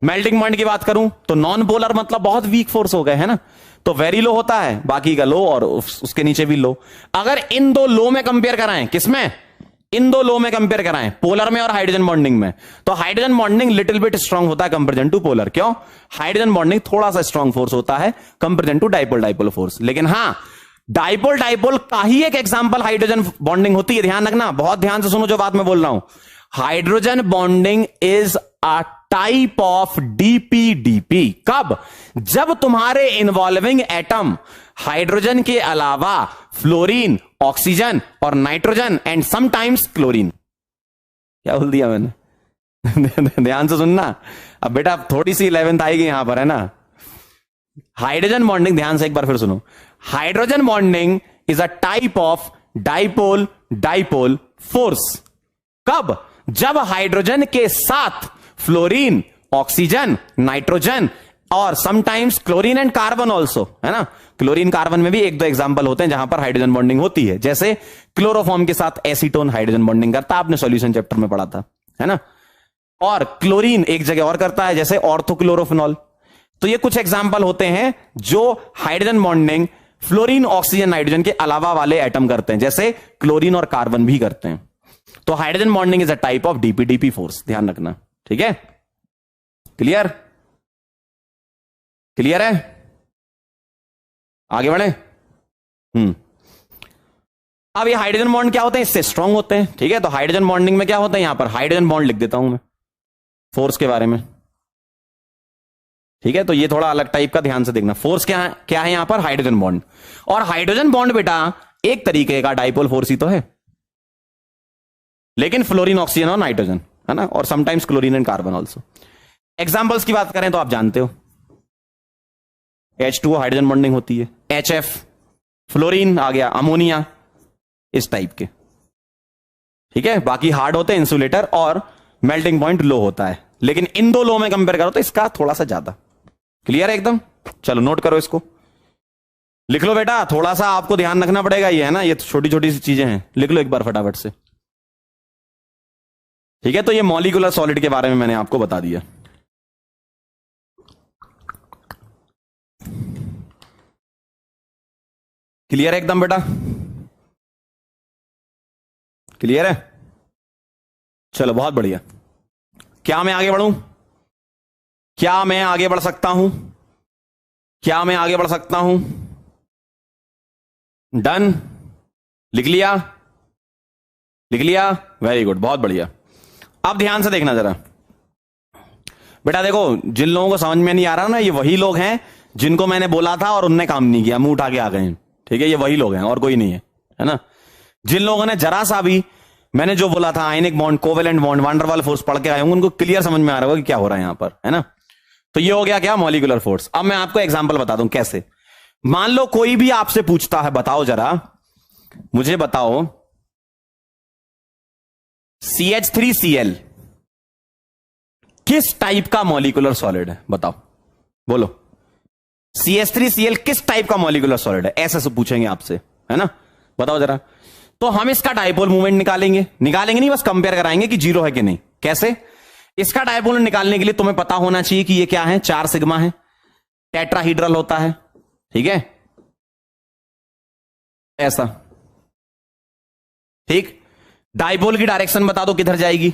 मेल्टिंग पॉइंट की बात करूं तो नॉन पोलर मतलब बहुत वीक फोर्स हो गए, है ना, तो वेरी लो होता है, बाकी का लो और उसके नीचे भी लो। अगर इन दो लो में कंपेयर कराएं, किसमें, इन दो लो में कंपेयर कराएं, पोलर में और हाइड्रोजन बॉन्डिंग में, तो hydrogen bonding little bit strong होता है कंपेरिजन टू पोलर। क्यों, हाइड्रोजन बॉन्डिंग थोड़ा सा स्ट्रांग फोर्स होता है comparison to dipole dipole force. लेकिन हां, डाइपोल डाइपोल का ही एक एग्जांपल हाइड्रोजन बॉन्डिंग होती है। ध्यान रखना, बहुत ध्यान से सुनो जो बात मैं बोल रहा हूं। Hydrogen bonding is a type of DPDP. कब, जब तुम्हारे इन्वॉल्विंग एटम हाइड्रोजन के अलावा फ्लोरीन, ऑक्सीजन और नाइट्रोजन एंड समटाइम्स क्लोरीन, क्या बोल दिया मैंने ध्यान से सुनना। अब बेटा थोड़ी सी 11th आएगी यहां पर, है ना। हाइड्रोजन बॉन्डिंग, ध्यान से एक बार फिर सुनो, hydrogen bonding is a type of dipole dipole force. कब, जब हाइड्रोजन के साथ फ्लोरीन, ऑक्सीजन, नाइट्रोजन और sometimes chlorine and carbon also, है ना। क्लोरीन कार्बन में भी एक दो एग्जांपल होते हैं जहां पर हाइड्रोजन बॉन्डिंग होती है, जैसे क्लोरोफॉर्म के साथ एसीटोन हाइड्रोजन बॉन्डिंग करता है, आपने सॉल्यूशन चैप्टर में पढ़ा था, है ना। और क्लोरीन एक जगह और करता है, जैसे ऑर्थोक्लोरोफिनॉल। तो ये कुछ एग्जांपल होते हैं जो hydrogen bonding fluorine, oxygen, nitrogen के अलावा वाले एटम करते हैं, जैसे क्लोरीन और कार्बन भी करते हैं। तो hydrogen bonding is a type of DPDP force, ध्यान रखना, ठीक है। क्लियर, क्लियर है, आगे बढ़े। अब ये हाइड्रोजन बॉन्ड क्या होते हैं, इससे स्ट्रांग होते हैं, ठीक है। तो हाइड्रोजन बॉन्डिंग में क्या होता है, यहां पर हाइड्रोजन बॉन्ड लिख देता हूं मैं फोर्स के बारे में, ठीक है। तो ये थोड़ा अलग टाइप का, ध्यान से देखना। फोर्स क्या है, क्या है यहां पर, हाइड्रोजन बॉन्ड। और हाइड्रोजन बॉन्ड बेटा एक तरीके का डाइपोल फोर्स ही तो है, लेकिन फ्लोरीन, ऑक्सीजन और नाइट्रोजन, है ना, और sometimes chlorine and carbon also. Examples की बात करें तो आप जानते हो, H2O हाइड्रोजन बॉन्डिंग होती है, HF फ्लोरीन आ गया, अमोनिया, इस टाइप के। ठीक है, बाकी हार्ड होते हैं इंसुलेटर और मेल्टिंग पॉइंट लो होता है, लेकिन इन दो लो में कंपेयर करो तो इसका थोड़ा सा ज्यादा। क्लियर है एकदम? चलो नोट करो, इसको लिख लो बेटा, थोड़ा सा आपको ध्यान रखना पड़ेगा, ये है ना, ये छोटी छोटी सी चीजें हैं, लिख लो एक बार फटाफट से। ठीक है, तो ये मॉलिक्यूलर सॉलिड के बारे में मैंने आपको बता दिया। क्लियर है एकदम बेटा? क्लियर है? चलो बहुत बढ़िया। क्या मैं आगे बढ़ूं? क्या मैं आगे बढ़ सकता हूं? क्या मैं आगे बढ़ सकता हूं? डन? लिख लिया? लिख लिया? वेरी गुड, बहुत बढ़िया। अब ध्यान से देखना जरा बेटा, देखो जिन लोगों को समझ में नहीं आ रहा ना, ये वही लोग हैं जिनको मैंने बोला था और उनने काम नहीं किया, मुंह उठा के आ गए हैं। ठीक है, ये वही लोग हैं और कोई नहीं है ना। जिन लोगों ने जरा सा भी मैंने जो बोला था आयनिक बॉन्ड, कोवेलेंट बॉन्ड, वान डेर वाल फोर्स पढ़ के आए होंगे, उनको क्लियर समझ में आ रहा होगा कि क्या हो रहा है यहां पर, है ना। तो ये हो गया क्या? Molecular force. अब मैं आपको एग्जांपल बता दूं कैसे। मान लो कोई भी आपसे पूछता है, बताओ जरा, मुझे बताओ CH3Cl किस टाइप का मॉलिक्यूलर सॉलिड है? बताओ, बोलो। CH3Cl किस टाइप का मॉलिक्यूलर सॉलिड है? ऐसे से पूछेंगे आपसे, है ना, बताओ जरा। तो हम इसका डायपोल मूवमेंट निकालेंगे नहीं, बस कंपेयर कराएंगे कि जीरो है कि नहीं। कैसे? इसका डायपोल निकालने के लिए तुम्हें पता होना चाहिए कि ये क्या है, 4 सिग्मा है, टेट्राहीड्रल होता है। ठीक है, ऐसा। ठीक, डायपोल की डायरेक्शन बता दो किधर जाएगी।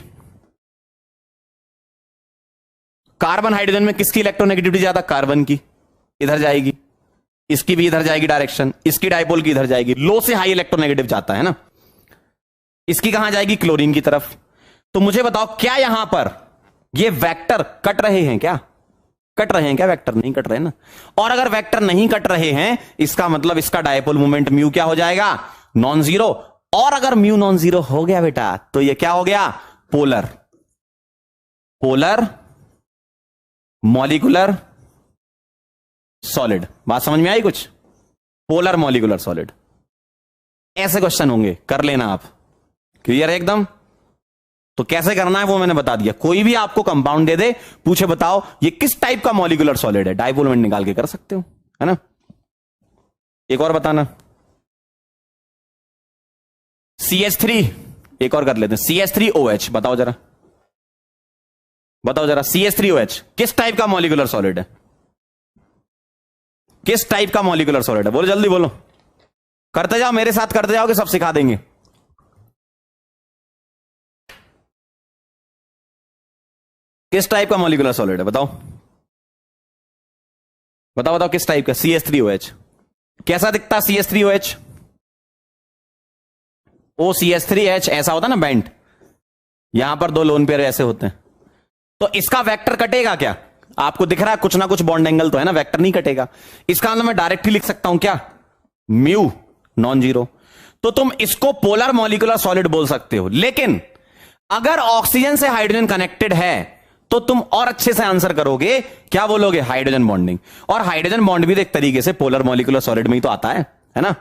कार्बन हाइड्रोजन में किसकी इलेक्ट्रोनेगेटिविटी ज्यादा? कार्बन की, इधर जाएगी। इसकी भी इधर जाएगी डायरेक्शन, इसकी डायपोल की इधर जाएगी। लो से हाई इलेक्ट्रोनेगेटिव जाता है ना। इसकी कहां जाएगी? क्लोरीन की तरफ। तो मुझे बताओ, क्या यहां पर ये वेक्टर कट रहे हैं? क्या कट रहे हैं? क्या वेक्टर नहीं कट रहे ना। और अगर वेक्टर नहीं कट रहे हैं, इसका मतलब इसका डायपोल मोमेंट म्यू क्या हो जाएगा? Non zero. और अगर म्यू नॉन जीरो हो गया बेटा, तो ये क्या हो गया? पोलर। Polar molecular solid. बात समझ में आई कुछ? Polar molecular solid. ऐसे क्वेश्चन होंगे, कर लेना आप। क्लियर है एकदम? तो कैसे करना है वो मैंने बता दिया। कोई भी आपको कंपाउंड दे दे, पूछे बताओ ये किस टाइप का मॉलिक्यूलर सॉलिड है, डायपोल मोमेंट निकाल के कर सकते हो, है ना। एक और बताना, CH3, एक और कर लेते हैं, CH3OH। बताओ जरा, बताओ जरा, CH3OH किस टाइप का मॉलिक्यूलर सॉलिड है? किस टाइप का मॉलिक्यूलर सॉलिड है? बोलो जल्दी बोलो, करते जाओ, मेरे साथ करते जाओगे, सब सिखा देंगे। किस टाइप का मॉलिक्यूलर सॉलिड है? बताओ बताओ बताओ, किस टाइप का? CH3OH। कैसा दिखता CH3OH? OCH3H ऐसा होता ना बेंट, यहां पर 2 लोन पेयर ऐसे होते हैं। तो इसका वेक्टर कटेगा क्या? आपको दिख रहा है कुछ ना कुछ बॉन्ड एंगल तो है ना, वेक्टर नहीं कटेगा। इसका मतलब मैं डायरेक्टली लिख सकता हूं क्या? Mu non zero. तो तुम इसको पोलर मॉलिक्यूलर सॉलिड बोल सकते हो। लेकिन अगर ऑक्सीजन से हाइड्रोजन कनेक्टेड है तो तुम और अच्छे से आंसर करोगे, क्या बोलोगे? Hydrogen bonding. और हाइड्रोजन बॉन्ड भी एक तरीके से पोलर मॉलिक्यूलर सॉलिड में ही तो आता है ना।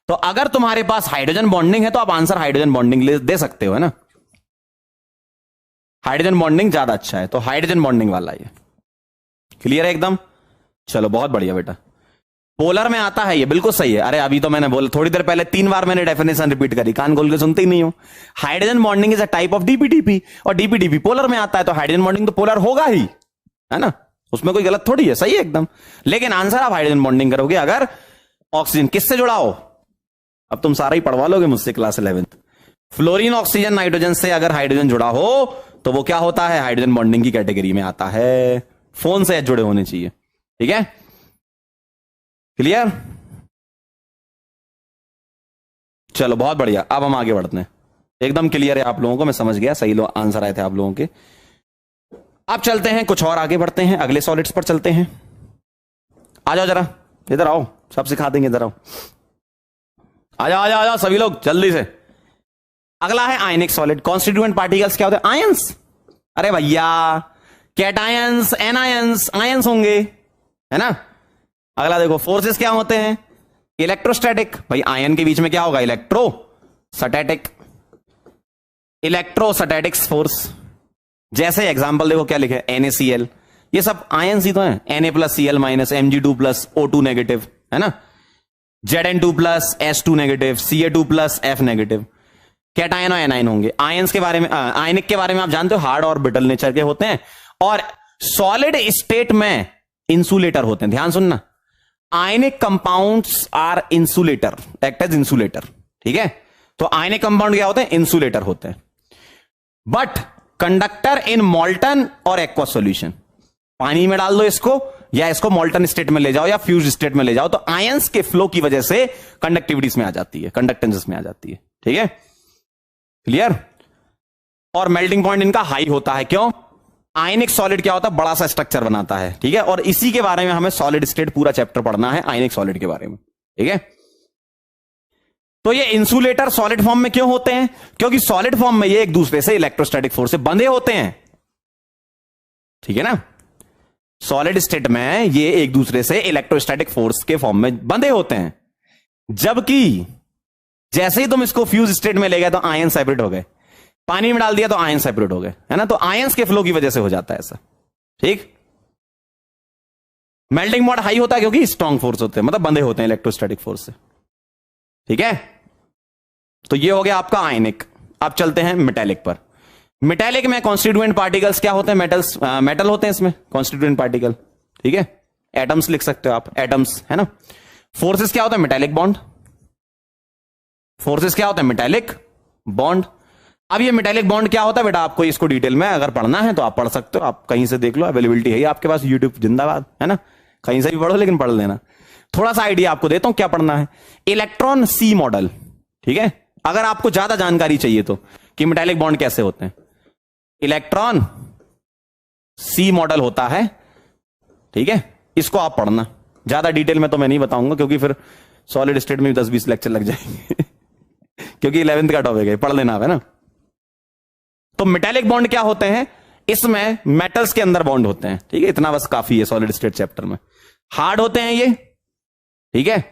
तो अगर तुम्हारे पास हाइड्रोजन बॉन्डिंग है तो आप आंसर हाइड्रोजन बॉन्डिंग दे सकते हो, है ना। हाइड्रोजन बॉन्डिंग ज्यादा अच्छा है, तो हाइड्रोजन बॉन्डिंग वाला ये। क्लियर है एकदम? चलो बहुत बढ़िया बेटा। पोलर में आता है ये, बिल्कुल सही है। अरे अभी तो मैंने बोला, थोड़ी देर पहले 3 बार मैंने डेफिनेशन रिपीट करी, कान खोल के सुनते ही नहीं हो। Hydrogen bonding is a type of DPDP, और DPDP पोलर में आता है, तो हाइड्रोजन बॉन्डिंग तो पोलर होगा ही, है ना। उसमें कोई गलत थोड़ी है, सही है एकदम। लेकिन आंसर आप हाइड्रोजन बॉन्डिंग करोगे अगर ऑक्सीजन किससे जुड़ा हो। अब तुम सारा ही पढ़वा लोगे मुझसे class 11th। Fluorine oxygen nitrogen से अगर हाइड्रोजन जुड़ा हो तो वो क्या होता है? हाइड्रोजन बॉन्डिंग की कैटेगरी में आता है। फोन से जुड़े होने चाहिए, ठीक है। क्लियर? चलो बहुत बढ़िया, अब हम आगे बढ़ते हैं। एकदम क्लियर है आप लोगों को, मैं समझ गया, सही आंसर आए थे आप लोगों के। अब चलते हैं, कुछ और आगे बढ़ते हैं, अगले सॉलिड्स पर चलते हैं। आ जाओ जरा, इधर आओ, सब सिखा देंगे, इधर आओ, आ जाओ आ जाओ आ जाओ सभी लोग जल्दी से। अगला है आयनिक सॉलिड। कॉन्स्टिट्यूएंट पार्टिकल्स क्या होते हैं? आयंस। अरे भैया, कैटायंस, एनायंस, आयंस होंगे, है ना। अगला देखो, फोर्सेस क्या होते हैं? इलेक्ट्रोस्टैटिक, भाई आयन के बीच में क्या होगा, इलेक्ट्रोस्टैटिक, इलेक्ट्रोस्टैटिक्स फोर्स। जैसे एग्जांपल देखो क्या लिखे, NaCl, ये सब आयंस ही तो हैं, Na+Cl- Mg2+ O2 नेगेटिव, है ना, Zn2+ S2 negative, Ca2+ F negative. Cation और एनायन होंगे। आयंस के बारे में, आयनिक के बारे में आप जानते हो, हार्ड और ब्रिटल नेचर के होते हैं, और सॉलिड स्टेट में इंसुलेटर होते हैं। ध्यान सुनना, ionic compounds are insulator, act as insulator, ठीक है। तो आयनिक कंपाउंड क्या होते हैं, इंसुलेटर होते हैं। बट कंडक्टर इन मॉल्टन और एक्वा सॉल्यूशन, पानी में डाल दो इसको, या इसको मॉल्टन स्टेट में ले जाओ या फ्यूज स्टेट में ले जाओ, तो आयंस के फ्लो की वजह से कंडक्टिविटीज में आ जाती है, कंडक्टेंसेस में आ जाती है, ठीक है, क्लियर। और मेल्टिंग पॉइंट इनका हाई होता है, क्यों, आयनिक सॉलिड क्या होता है, बड़ा सा स्ट्रक्चर बनाता है, ठीक है। और इसी के बारे में हमें सॉलिड स्टेट पूरा चैप्टर पढ़ना है, आयनिक सॉलिड के बारे में, ठीक है। तो ये इंसुलेटर सॉलिड फॉर्म में क्यों होते हैं, क्योंकि सॉलिड फॉर्म में ये एक दूसरे से इलेक्ट्रोस्टैटिक फोर्स से बंधे होते हैं, ठीक है ना। सॉलिड स्टेट में ये एक दूसरे से इलेक्ट्रोस्टैटिक फोर्स के फॉर्म में बंधे होते हैं, जबकि जैसे ही तुम इसको फ्यूज स्टेट में ले गए तो आयन सेपरेट हो गए, पानी में डाल दिया तो आयन सेपरेट हो गए, है ना। तो आयंस के फ्लो की वजह से हो जाता है ऐसा, ठीक। मेल्टिंग पॉइंट हाई होता है क्योंकि स्ट्रॉन्ग फोर्स होते हैं, मतलब बंधे होते हैं इलेक्ट्रोस्टैटिक फोर्स से, ठीक है। तो ये हो गया आपका आयनिक। अब चलते हैं मेटेलिक पर। मेटेलिक में कॉन्स्टिट्यूएंट पार्टिकल्स क्या होते हैं, मेटल होते हैं इसमें कॉन्स्टिट्यूएंट पार्टिकल, ठीक है। एटम्स लिख सकते हो आप, एटम्स, है ना। फोर्सेस क्या होता है, मेटेलिक बॉन्ड, फोर्सेस क्या होता है, मेटेलिक बॉन्ड। अब ये मेटेलिक बॉन्ड क्या होता है बेटा, आपको इसको डिटेल में अगर पढ़ना है तो आप पढ़ सकते हो, आप कहीं से देख लो, अवेलेबिलिटी है आपके पास, यूट्यूब जिंदाबाद, है ना, कहीं से भी पढ़ो, लेकिन पढ़ लेना। थोड़ा सा आइडिया आपको देता हूं क्या पढ़ना है। इलेक्ट्रॉन सी मॉडल, ठीक है, अगर आपको ज्यादा जानकारी चाहिए तो, कि मेटेलिक बॉन्ड कैसे होते हैं, इलेक्ट्रॉन सी मॉडल होता है, ठीक है, इसको आप पढ़ना। ज्यादा डिटेल में तो मैं नहीं बताऊंगा, क्योंकि फिर सॉलिड स्टेट में 10-20 लेक्चर लग जाएंगे क्योंकि 11th का टॉपिक है, पढ़ लेना है ना। तो मेटेलिक बॉन्ड क्या होते हैं, इसमें मेटल्स के अंदर बॉन्ड होते हैं, ठीक है, इतना बस काफी है सॉलिड स्टेट चैप्टर में। हार्ड होते हैं ये, ठीक है,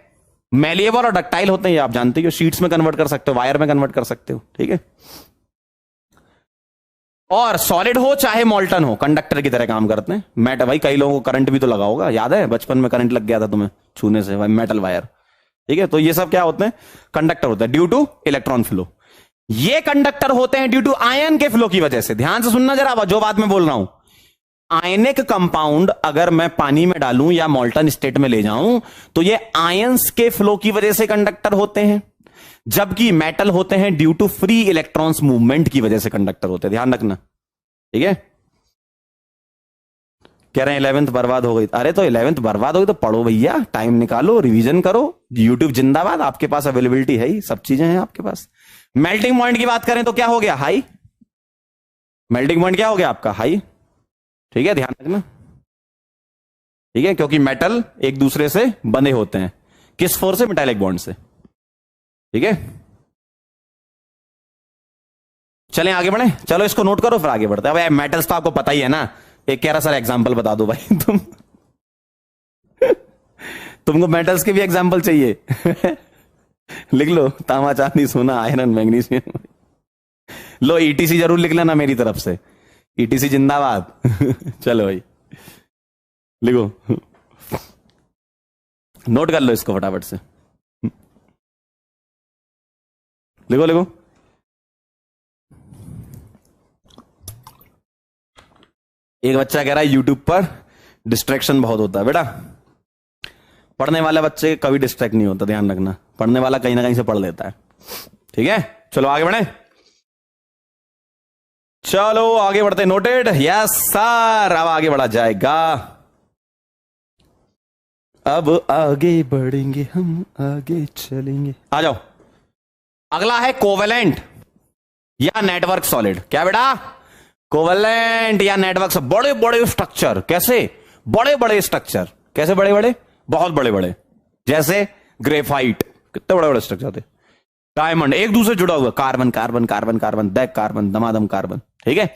मैलिएबल और डक्टाइल होते हैं, ये आप जानते हो, शीट्स में कन्वर्ट कर सकते हो, वायर में कन्वर्ट कर सकते हो, ठीक है। और सॉलिड हो चाहे मॉल्टन हो, कंडक्टर की तरह काम करते हैं। मेटल, भाई कई लोगों को करंट भी तो लगा होगा, याद है बचपन में करंट लग गया था तुम्हें छूने से, भाई मेटल वायर, ठीक है। तो ये सब क्या होते हैं, कंडक्टर होते हैं ड्यू टू इलेक्ट्रॉन फ्लो। ये कंडक्टर होते हैं ड्यू टू आयन के फ्लो की वजह से। ध्यान से सुनना जरा, जो बात मैं बोल रहा हूं, आयनिक कंपाउंड अगर मैं पानी में डालूं या मॉल्टन स्टेट में ले जाऊं तो ये आयंस के फ्लो की वजह से कंडक्टर होते हैं, जबकि मेटल होते हैं due to free electrons movement की वजह से कंडक्टर होते हैं। ध्यान रखना, ठीक है। कह रहे हैं 11th बर्बाद हो गई, अरे तो 11th बर्बाद हो गई तो पढ़ो भैया, टाइम निकालो, रिवीजन करो, यूट्यूब जिंदाबाद, आपके पास अवेलेबिलिटी है ही, सब चीजें हैं आपके पास। मेल्टिंग पॉइंट की बात करें तो क्या हो गया, हाई। मेल्टिंग पॉइंट क्या हो गया आपका, हाई, ठीक है, ध्यान रखना, ठीक है, क्योंकि मेटल एक दूसरे से बंधे होते हैं, किस फोर्स से, मेटालिक बॉन्ड से, ठीक है। चलें आगे बढ़े, चलो इसको नोट करो फिर आगे बढ़ते हैं। अब मेटल्स तो आपको पता ही है ना, एक कह रहा सर एग्जांपल बता दो भाई तुमको मेटल्स के भी एग्जांपल चाहिए लिख लो, तांबा चांदी सोना आयरन मैग्नीशियम लो, ईटीसी जरूर लिख लेना मेरी तरफ से, ईटीसी जिंदाबाद चलो भाई लिखो, नोट कर लो इसको फटाफट से, लिखो लिखो। एक बच्चा कह रहा है यूट्यूब पर डिस्ट्रैक्शन बहुत होता है। बेटा पढ़ने वाले बच्चे कभी डिस्ट्रैक्ट नहीं होता, ध्यान रखना, पढ़ने वाला कहीं ना कहीं से पढ़ लेता है, ठीक है। चलो आगे बढ़े, चलो आगे बढ़ते, नोटेड, यस सर। अब आगे बढ़ा जाएगा, अब आगे बढ़ेंगे हम, आगे चलेंगे, आ जाओ। अगला है कोवेलेंट या नेटवर्क सॉलिड। क्या बेटा, कोवेलेंट या नेटवर्क, बड़े बड़े स्ट्रक्चर, कैसे बड़े बड़े स्ट्रक्चर, कैसे बड़े बड़े, बहुत बड़े बड़े, जैसे ग्रेफाइट, कितने बड़े बड़े स्ट्रक्चर थे, डायमंड एक दूसरे जुड़ा हुआ, कार्बन कार्बन कार्बन कार्बन, दैक कार्बन, दमादम कार्बन, ठीक है।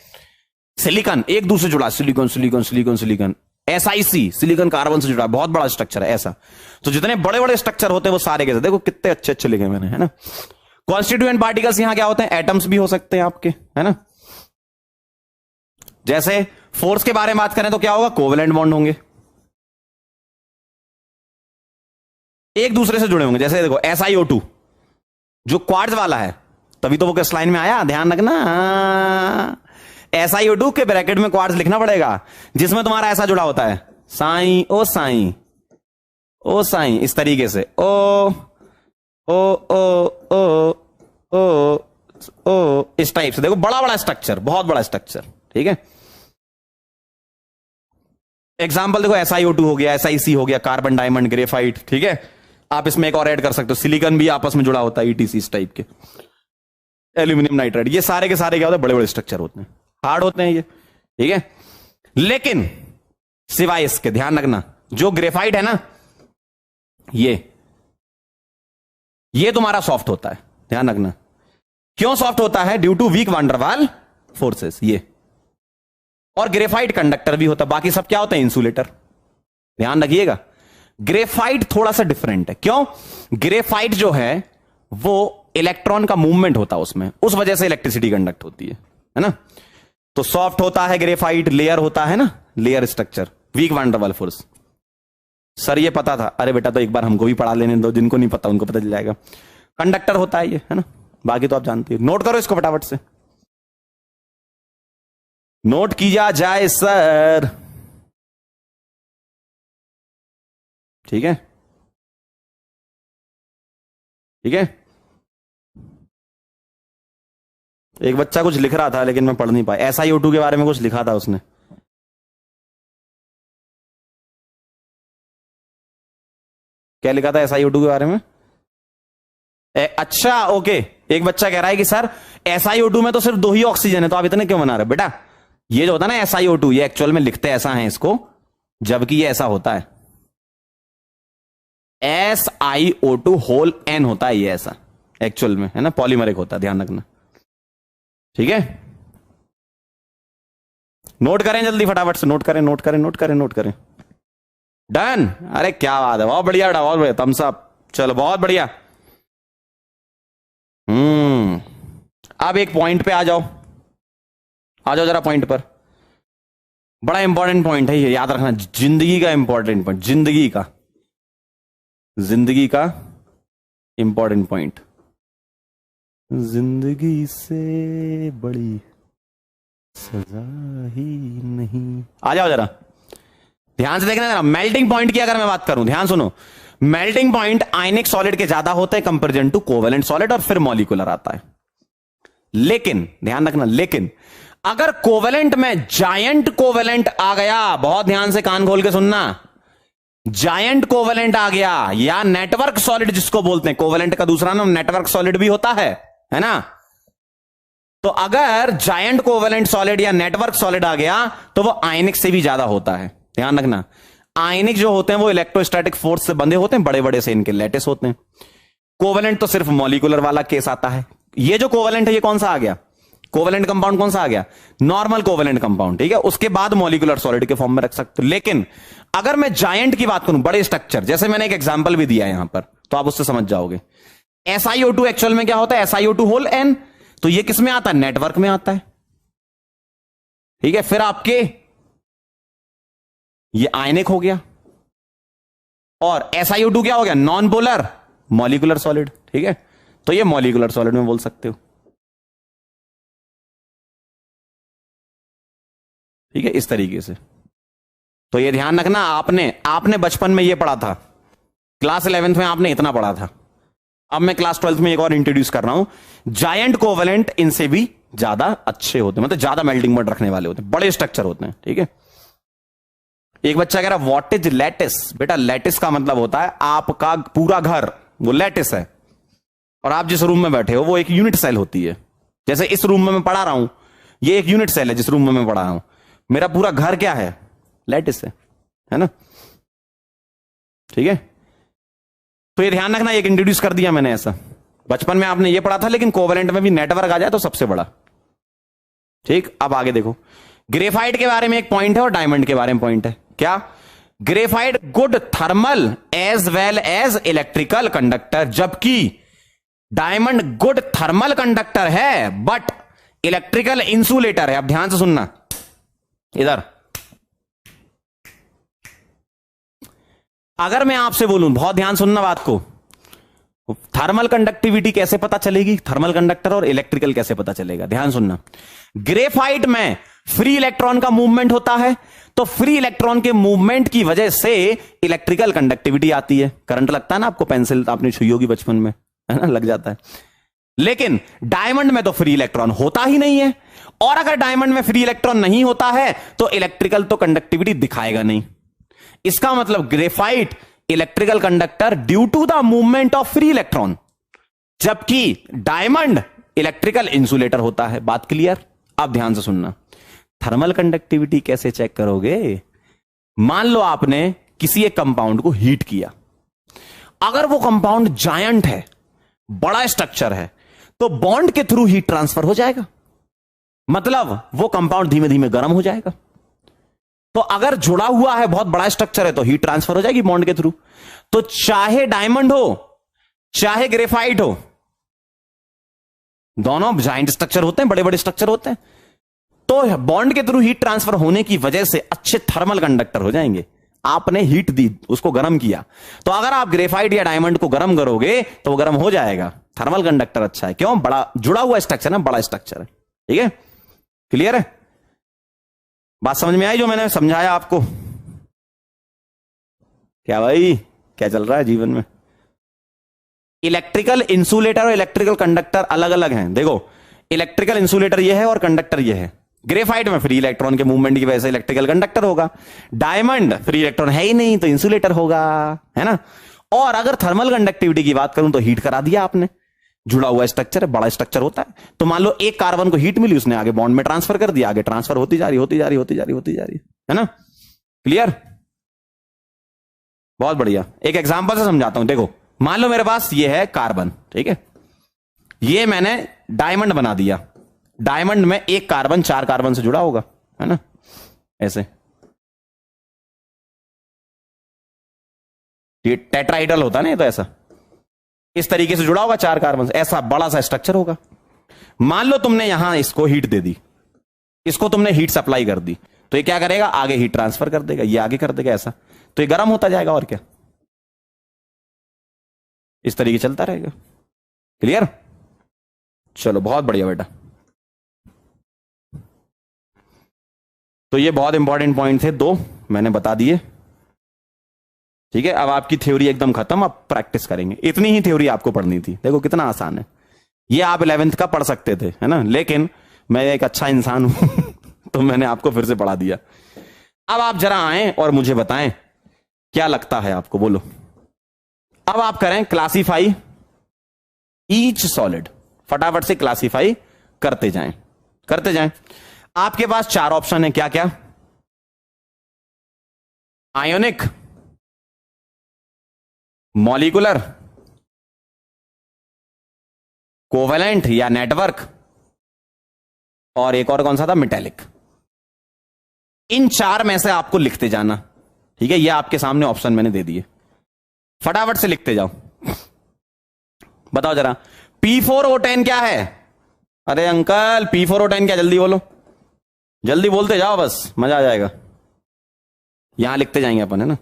सिलिकॉन एक दूसरे जुड़ा, silicon silicon silicon silicon, SiC silicon carbon से जुड़ा बहुत बड़ा स्ट्रक्चर है ऐसा। तो जितने बड़े बड़े स्ट्रक्चर होते हैं वो सारे कैसे, देखो कितने अच्छे अच्छे लिखे मैंने, है ना। कॉन्स्टिट्यूएंट पार्टिकल्स यहां क्या होते हैं, एटम्स भी हो सकते हैं आपके, है ना। जैसे फोर्स के बारे में बात करें तो क्या होगा, कोवेलेंट बॉन्ड होंगे, एक दूसरे से जुड़े होंगे। जैसे देखो SiO2 जो क्वार्ट्ज वाला है, तभी तो वो किस लाइन में आया, ध्यान रखना। SiO2 के ब्रैकेट में क्वार्ट्ज लिखना पड़ेगा, जिसमें तुम्हारा ऐसा जुड़ा होता है, साई ओ साई ओ साई, इस तरीके से ओ ओ ओ ओ ओ ओ, इस टाइप से। देखो बड़ा बड़ा स्ट्रक्चर, बहुत बड़ा स्ट्रक्चर, ठीक है। एग्जाम्पल देखो SiO2 हो गया, SiC हो गया, कार्बन डायमंड, ग्रेफाइट, ठीक है। आप इसमें एक और ऐड कर सकते हो, सिलिकॉन भी आपस में जुड़ा होता है, ETC इस टाइप के, एल्यूमिनियम नाइट्राइड, ये सारे के सारे क्या होते हैं, बड़े बड़े स्ट्रक्चर होते हैं, हार्ड होते हैं ये, ठीक है। लेकिन सिवाय इसके ध्यान रखना, जो ग्रेफाइट है ना, ये तुम्हारा सॉफ्ट होता है, ध्यान रखना। क्यों सॉफ्ट होता है, due to weak van der Waals forces, ये। और ग्रेफाइट कंडक्टर भी होता है, बाकी सब क्या होता है, इंसुलेटर, ध्यान रखिएगा। ग्रेफाइट थोड़ा सा डिफरेंट है, क्यों, ग्रेफाइट जो है वो इलेक्ट्रॉन का मूवमेंट होता है उसमें, उस वजह से इलेक्ट्रिसिटी कंडक्ट होती है ना। तो सॉफ्ट होता है ग्रेफाइट, लेयर होता है ना, layer structure, week van der वाल फोर्स। सर ये पता था, अरे बेटा तो एक बार हमको भी पढ़ा लेने दो, जिनको नहीं पता उनको पता चल जाएगा। कंडक्टर होता है ये, है ना, बाकी तो आप जानते हो। नोट करो इसको फटाफट से, नोट किया जाए सर, ठीक है, ठीक है। एक बच्चा कुछ लिख रहा था लेकिन मैं पढ़ नहीं पाया, SiO2 के बारे में कुछ लिखा था उसने, क्या लिखा था SiO2 के बारे में? अच्छा ओके, एक बच्चा कह रहा है कि सर SiO2 में तो सिर्फ 2 ही ऑक्सीजन है, तो आप इतने क्यों बना रहे हो? बेटा ये जो होता है ना SiO2, ये एक्चुअल में लिखते ऐसा है इसको, जबकि ये ऐसा होता है, SiO2 होल N होता है ये ऐसा एक्चुअल में, है ना, पॉलीमरिक होता है, ध्यान रखना, ठीक है। नोट करें जल्दी फटाफट से, नोट करें नोट करें नोट करें नोट करें। डन, अरे क्या बात है, बहुत बढ़िया बेटा, बहुत बढ़िया, थम्स अप, चलो बहुत बढ़िया। अब एक पॉइंट पे आ जाओ, आ जाओ जरा पॉइंट पर, बड़ा इंपॉर्टेंट पॉइंट है ये, याद रखना, जिंदगी का इंपॉर्टेंट पॉइंट, जिंदगी का इंपॉर्टेंट पॉइंट, जिंदगी से बड़ी सजा ही नहीं। आ जाओ जरा, ध्यान से देखना जरा, मेल्टिंग पॉइंट की अगर मैं बात करूं, ध्यान सुनो, मेल्टिंग पॉइंट आयनिक सॉलिड के ज्यादा होते हैं कंपेरिजन टू कोवेलेंट सॉलिड, और फिर मॉलिक्यूलर आता है। लेकिन ध्यान रखना, लेकिन अगर कोवेलेंट में जायंट कोवेलेंट आ गया, बहुत ध्यान से कान खोल के सुनना, जायंट कोवेलेंट आ गया, या नेटवर्क सॉलिड जिसको बोलते हैं, कोवेलेंट का दूसरा नाम नेटवर्क सॉलिड भी होता है ना। तो अगर जायंट कोवेलेंट सॉलिड या नेटवर्क सॉलिड आ गया तो वो आयनिक से भी ज्यादा होता है, ध्यान रखना। आयनिक जो होते हैं वो इलेक्ट्रोस्टैटिक फोर्स से बंधे होते हैं, बड़े बड़े से इनके लैटिस होते हैं। कोवेलेंट तो सिर्फ मॉलिक्यूलर वाला केस आता है। ये जो कोवेलेंट है ये कौन सा आ गया, कोवेलेंट कंपाउंड कौन सा आ गया, नॉर्मल कोवेलेंट कंपाउंड, ठीक है। उसके बाद मॉलिक्यूलर सॉलिड के फॉर्म में रख सकते हो। लेकिन अगर मैं जायंट की बात करूं, बड़े स्ट्रक्चर, जैसे मैंने एक एग्जांपल भी दिया है यहां पर, तो आप उससे समझ जाओगे। SiO2 एक्चुअल में क्या होता है, SiO2 होल N, तो ये किस में आता है, नेटवर्क में आता है, ठीक है। फिर आपके ये आयनिक हो गया, और SiO2 क्या हो गया, नॉन पोलर मॉलिक्यूलर सॉलिड, ठीक है। तो ये मॉलिक्यूलर सॉलिड में बोल सकते हो, ठीक है, इस तरीके से। तो ये ध्यान रखना, आपने बचपन में ये पढ़ा था, क्लास 11th में आपने इतना पढ़ा था। अब मैं क्लास 12th में एक और इंट्रोड्यूस कर रहा हूं, जायंट कोवेलेंट इनसे भी ज्यादा अच्छे होते हैं, मतलब ज्यादा मेल्टिंग पॉइंट रखने वाले होते हैं, बड़े स्ट्रक्चर होते हैं, ठीक है। एक बच्चा कह रहा व्हाट इज लैटिस, बेटा लैटिस का मतलब होता है आपका पूरा घर वो लैटिस है, और आप जिस रूम में बैठे हो वो एक यूनिट सेल होती है। जैसे इस रूम में मैं पढ़ा रहा हूं, ये एक यूनिट सेल है जिस रूम में मैं पढ़ा रहा हूं, मेरा पूरा घर क्या है, लैटिस है ना, ठीक है। तो ये ध्यान रखना, एक इंट्रोड्यूस कर दिया मैंने ऐसा, बचपन में आपने ये पढ़ा था, लेकिन कोवेलेंट में भी नेटवर्क आ जाए तो सबसे बड़ा, ठीक। अब आगे देखो, ग्रेफाइट के बारे में एक पॉइंट है और डायमंड के बारे में पॉइंट है। क्या? Graphite good thermal as well as electrical conductor, जबकि डायमंड गुड थर्मल कंडक्टर है बट इलेक्ट्रिकल इंसुलेटर है। अब ध्यान से सुनना, इधर अगर मैं आपसे बोलूं, बहुत ध्यान सुनना बात को, थर्मल कंडक्टिविटी कैसे पता चलेगी, थर्मल कंडक्टर और इलेक्ट्रिकल कैसे पता चलेगा, ध्यान सुनना। ग्रेफाइट में फ्री इलेक्ट्रॉन का मूवमेंट होता है, तो फ्री इलेक्ट्रॉन के मूवमेंट की वजह से इलेक्ट्रिकल कंडक्टिविटी आती है। करंट लगता है ना आपको, पेंसिल आपने छुई होगी बचपन में, है ना, लग जाता है। लेकिन डायमंड में तो फ्री इलेक्ट्रॉन होता ही नहीं है, और अगर डायमंड में फ्री इलेक्ट्रॉन नहीं होता है तो इलेक्ट्रिकल तो कंडक्टिविटी दिखाएगा नहीं। इसका मतलब graphite electrical conductor due to the movement of free electron, जबकि डायमंड इलेक्ट्रिकल इंसुलेटर होता है। बात क्लियर? अब ध्यान से सुनना, थर्मल कंडक्टिविटी कैसे चेक करोगे? मान लो आपने किसी एक कंपाउंड को हीट किया, अगर वो कंपाउंड जायंट है, बड़ा स्ट्रक्चर है, तो बॉन्ड के थ्रू हीट ट्रांसफर हो जाएगा, मतलब वो कंपाउंड धीमे धीमे गर्म हो जाएगा। तो अगर जुड़ा हुआ है, बहुत बड़ा स्ट्रक्चर है, तो हीट ट्रांसफर हो जाएगी बॉन्ड के थ्रू। तो चाहे डायमंड हो चाहे ग्रेफाइट हो, दोनों जायंट स्ट्रक्चर होते हैं, बड़े बड़े स्ट्रक्चर होते हैं, तो बॉन्ड के थ्रू हीट ट्रांसफर होने की वजह से अच्छे थर्मल कंडक्टर हो जाएंगे। आपने हीट दी, उसको गर्म किया, तो अगर आप ग्रेफाइट या डायमंड को गर्म करोगे तो वो गर्म हो जाएगा, थर्मल कंडक्टर अच्छा है। क्यों? बड़ा जुड़ा हुआ स्ट्रक्चर है, बड़ा स्ट्रक्चर है। ठीक है, क्लियर है? बात समझ में आई जो मैंने समझाया आपको? क्या भाई, क्या चल रहा है जीवन में? इलेक्ट्रिकल इंसुलेटर और इलेक्ट्रिकल कंडक्टर अलग अलग हैं। देखो, इलेक्ट्रिकल इंसुलेटर ये है और कंडक्टर ये है। ग्रेफाइट में फ्री इलेक्ट्रॉन के मूवमेंट की वजह से इलेक्ट्रिकल कंडक्टर होगा, डायमंड फ्री इलेक्ट्रॉन है ही नहीं तो इंसुलेटर होगा, है ना। और अगर थर्मल कंडक्टिविटी की बात करूं तो हीट करा दिया आपने, जुड़ा हुआ स्ट्रक्चर है, बड़ा स्ट्रक्चर होता है, तो मान लो एक कार्बन को हीट मिली, उसने आगे बॉन्ड में ट्रांसफर कर दिया, आगे ट्रांसफर होती जा रही होती जा रही होती जा रही होती जा रही है ना। क्लियर? बहुत बढ़िया, एक एग्जांपल से समझाता हूं। देखो, मान लो मेरे पास ये है कार्बन, ठीक है, ये मैंने डायमंड बना दिया। डायमंड में एक कार्बन 4 कार्बन से जुड़ा होगा, है ना, ऐसे। ये टेट्राहेड्रल होता है ना, ये तो ऐसा इस तरीके से जुड़ा होगा 4 कार्बन से, ऐसा बड़ा सा स्ट्रक्चर होगा। मान लो तुमने यहां इसको हीट दे दी, इसको तुमने हीट सप्लाई कर दी, तो ये क्या करेगा, आगे हीट ट्रांसफर कर देगा, ये आगे कर देगा ऐसा, तो ये गर्म होता जाएगा, और क्या, इस तरीके चलता रहेगा। क्लियर? चलो, बहुत बढ़िया बेटा। तो ये बहुत इंपॉर्टेंट पॉइंट थे, 2 मैंने बता दिए। ठीक है, अब आपकी थ्योरी एकदम खत्म, अब प्रैक्टिस करेंगे। इतनी ही थ्योरी आपको पढ़नी थी। देखो कितना आसान है, ये आप 11th का पढ़ सकते थे, है ना, लेकिन मैं एक अच्छा इंसान हूं तो मैंने आपको फिर से पढ़ा दिया। अब आप जरा आए और मुझे बताएं क्या लगता है आपको, बोलो। अब आप करें क्लासीफाई ईच सॉलिड, फटाफट से क्लासीफाई करते जाएं, करते जाएं। आपके पास 4 ऑप्शन है, क्या क्या? आयोनिक, मॉलिक्यूलर, कोवेलेंट या नेटवर्क, और एक और कौन सा था, मेटेलिक। इन 4 में से आपको लिखते जाना। ठीक है, ये आपके सामने ऑप्शन मैंने दे दिए, फटाफट से लिखते जाओ। बताओ जरा, P4O10 क्या है? अरे अंकल, P4O10 क्या, जल्दी बोलो, जल्दी बोलते जाओ, बस मजा आ जाएगा। यहां लिखते जाएंगे अपन, है ना।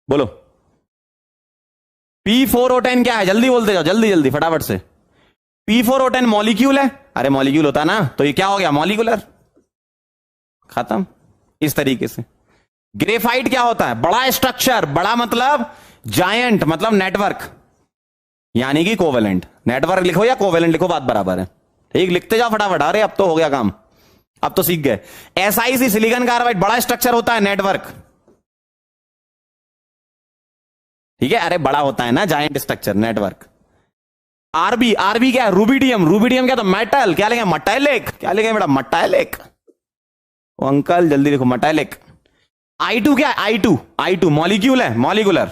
बोलो, P4O10 क्या है, जल्दी बोलते जाओ, जल्दी जल्दी फटाफट से। P4O10 मॉलिक्यूल है, अरे मॉलिक्यूल होता ना, तो ये क्या हो गया, मॉलिक्यूलर, खत्म। इस तरीके से ग्रेफाइट क्या होता है, बड़ा स्ट्रक्चर, बड़ा मतलब जायंट, मतलब नेटवर्क, यानी कि कोवेलेंट। नेटवर्क लिखो या कोवेलेंट लिखो, बात बराबर है। ठीक, लिखते जाओ फटाफट। अरे अब तो हो गया काम, अब तो सीख गए। SiC सिलिकॉन कार्बाइड बड़ा स्ट्रक्चर होता है, नेटवर्क। ठीक है, अरे बड़ा होता है ना, giant structure, network. RB, RB क्या है, रूबिडियम, रूबिडियम क्या, तो मेटल, क्या लिखे, मटैलिक, क्या लिखे बेटा, मटैलिक। ओ अंकल जल्दी लिखो, मटैलिक। I2 क्या है, I2, I2 मॉलिक्यूल है, मॉलिक्यूलर।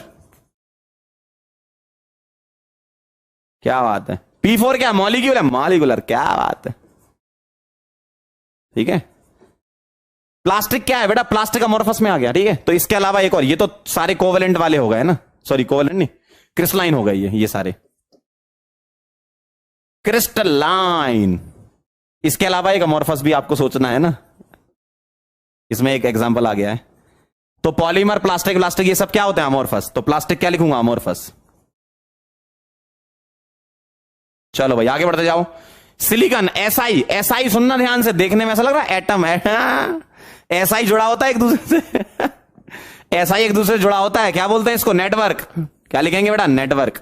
क्या बात है। P4 क्या, मॉलिक्यूल है, मॉलिक्यूलर, क्या बात है। ठीक है, प्लास्टिक क्या है बेटा, प्लास्टिक अमोर्फस में आ गया, ठीक है। तो इसके अलावा एक और, ये तो सारे कोवेलेंट वाले हो गए ना, सॉरी कोवेलेंट नहीं, क्रिस्टलाइन हो गए ये सारे क्रिस्टलाइन। इसके अलावा एक अमोर्फस भी आपको सोचना है ना, इसमें एक एग्जांपल आ गया है। तो पॉलीमर, प्लास्टिक प्लास्टिक ये सब क्या होते हैं, अमोर्फस। तो प्लास्टिक क्या लिखूंगा, अमोर्फस। चलो भाई आगे बढ़ते जाओ। सिलिकॉन, एसआई, एसआई सुनना ध्यान से, देखने में ऐसा लग रहा है एटम है, एसआई जुड़ा होता है एक दूसरे से एसआई एक दूसरे से जुड़ा होता है, क्या बोलते हैं इसको, नेटवर्क। क्या लिखेंगे बेटा, नेटवर्क,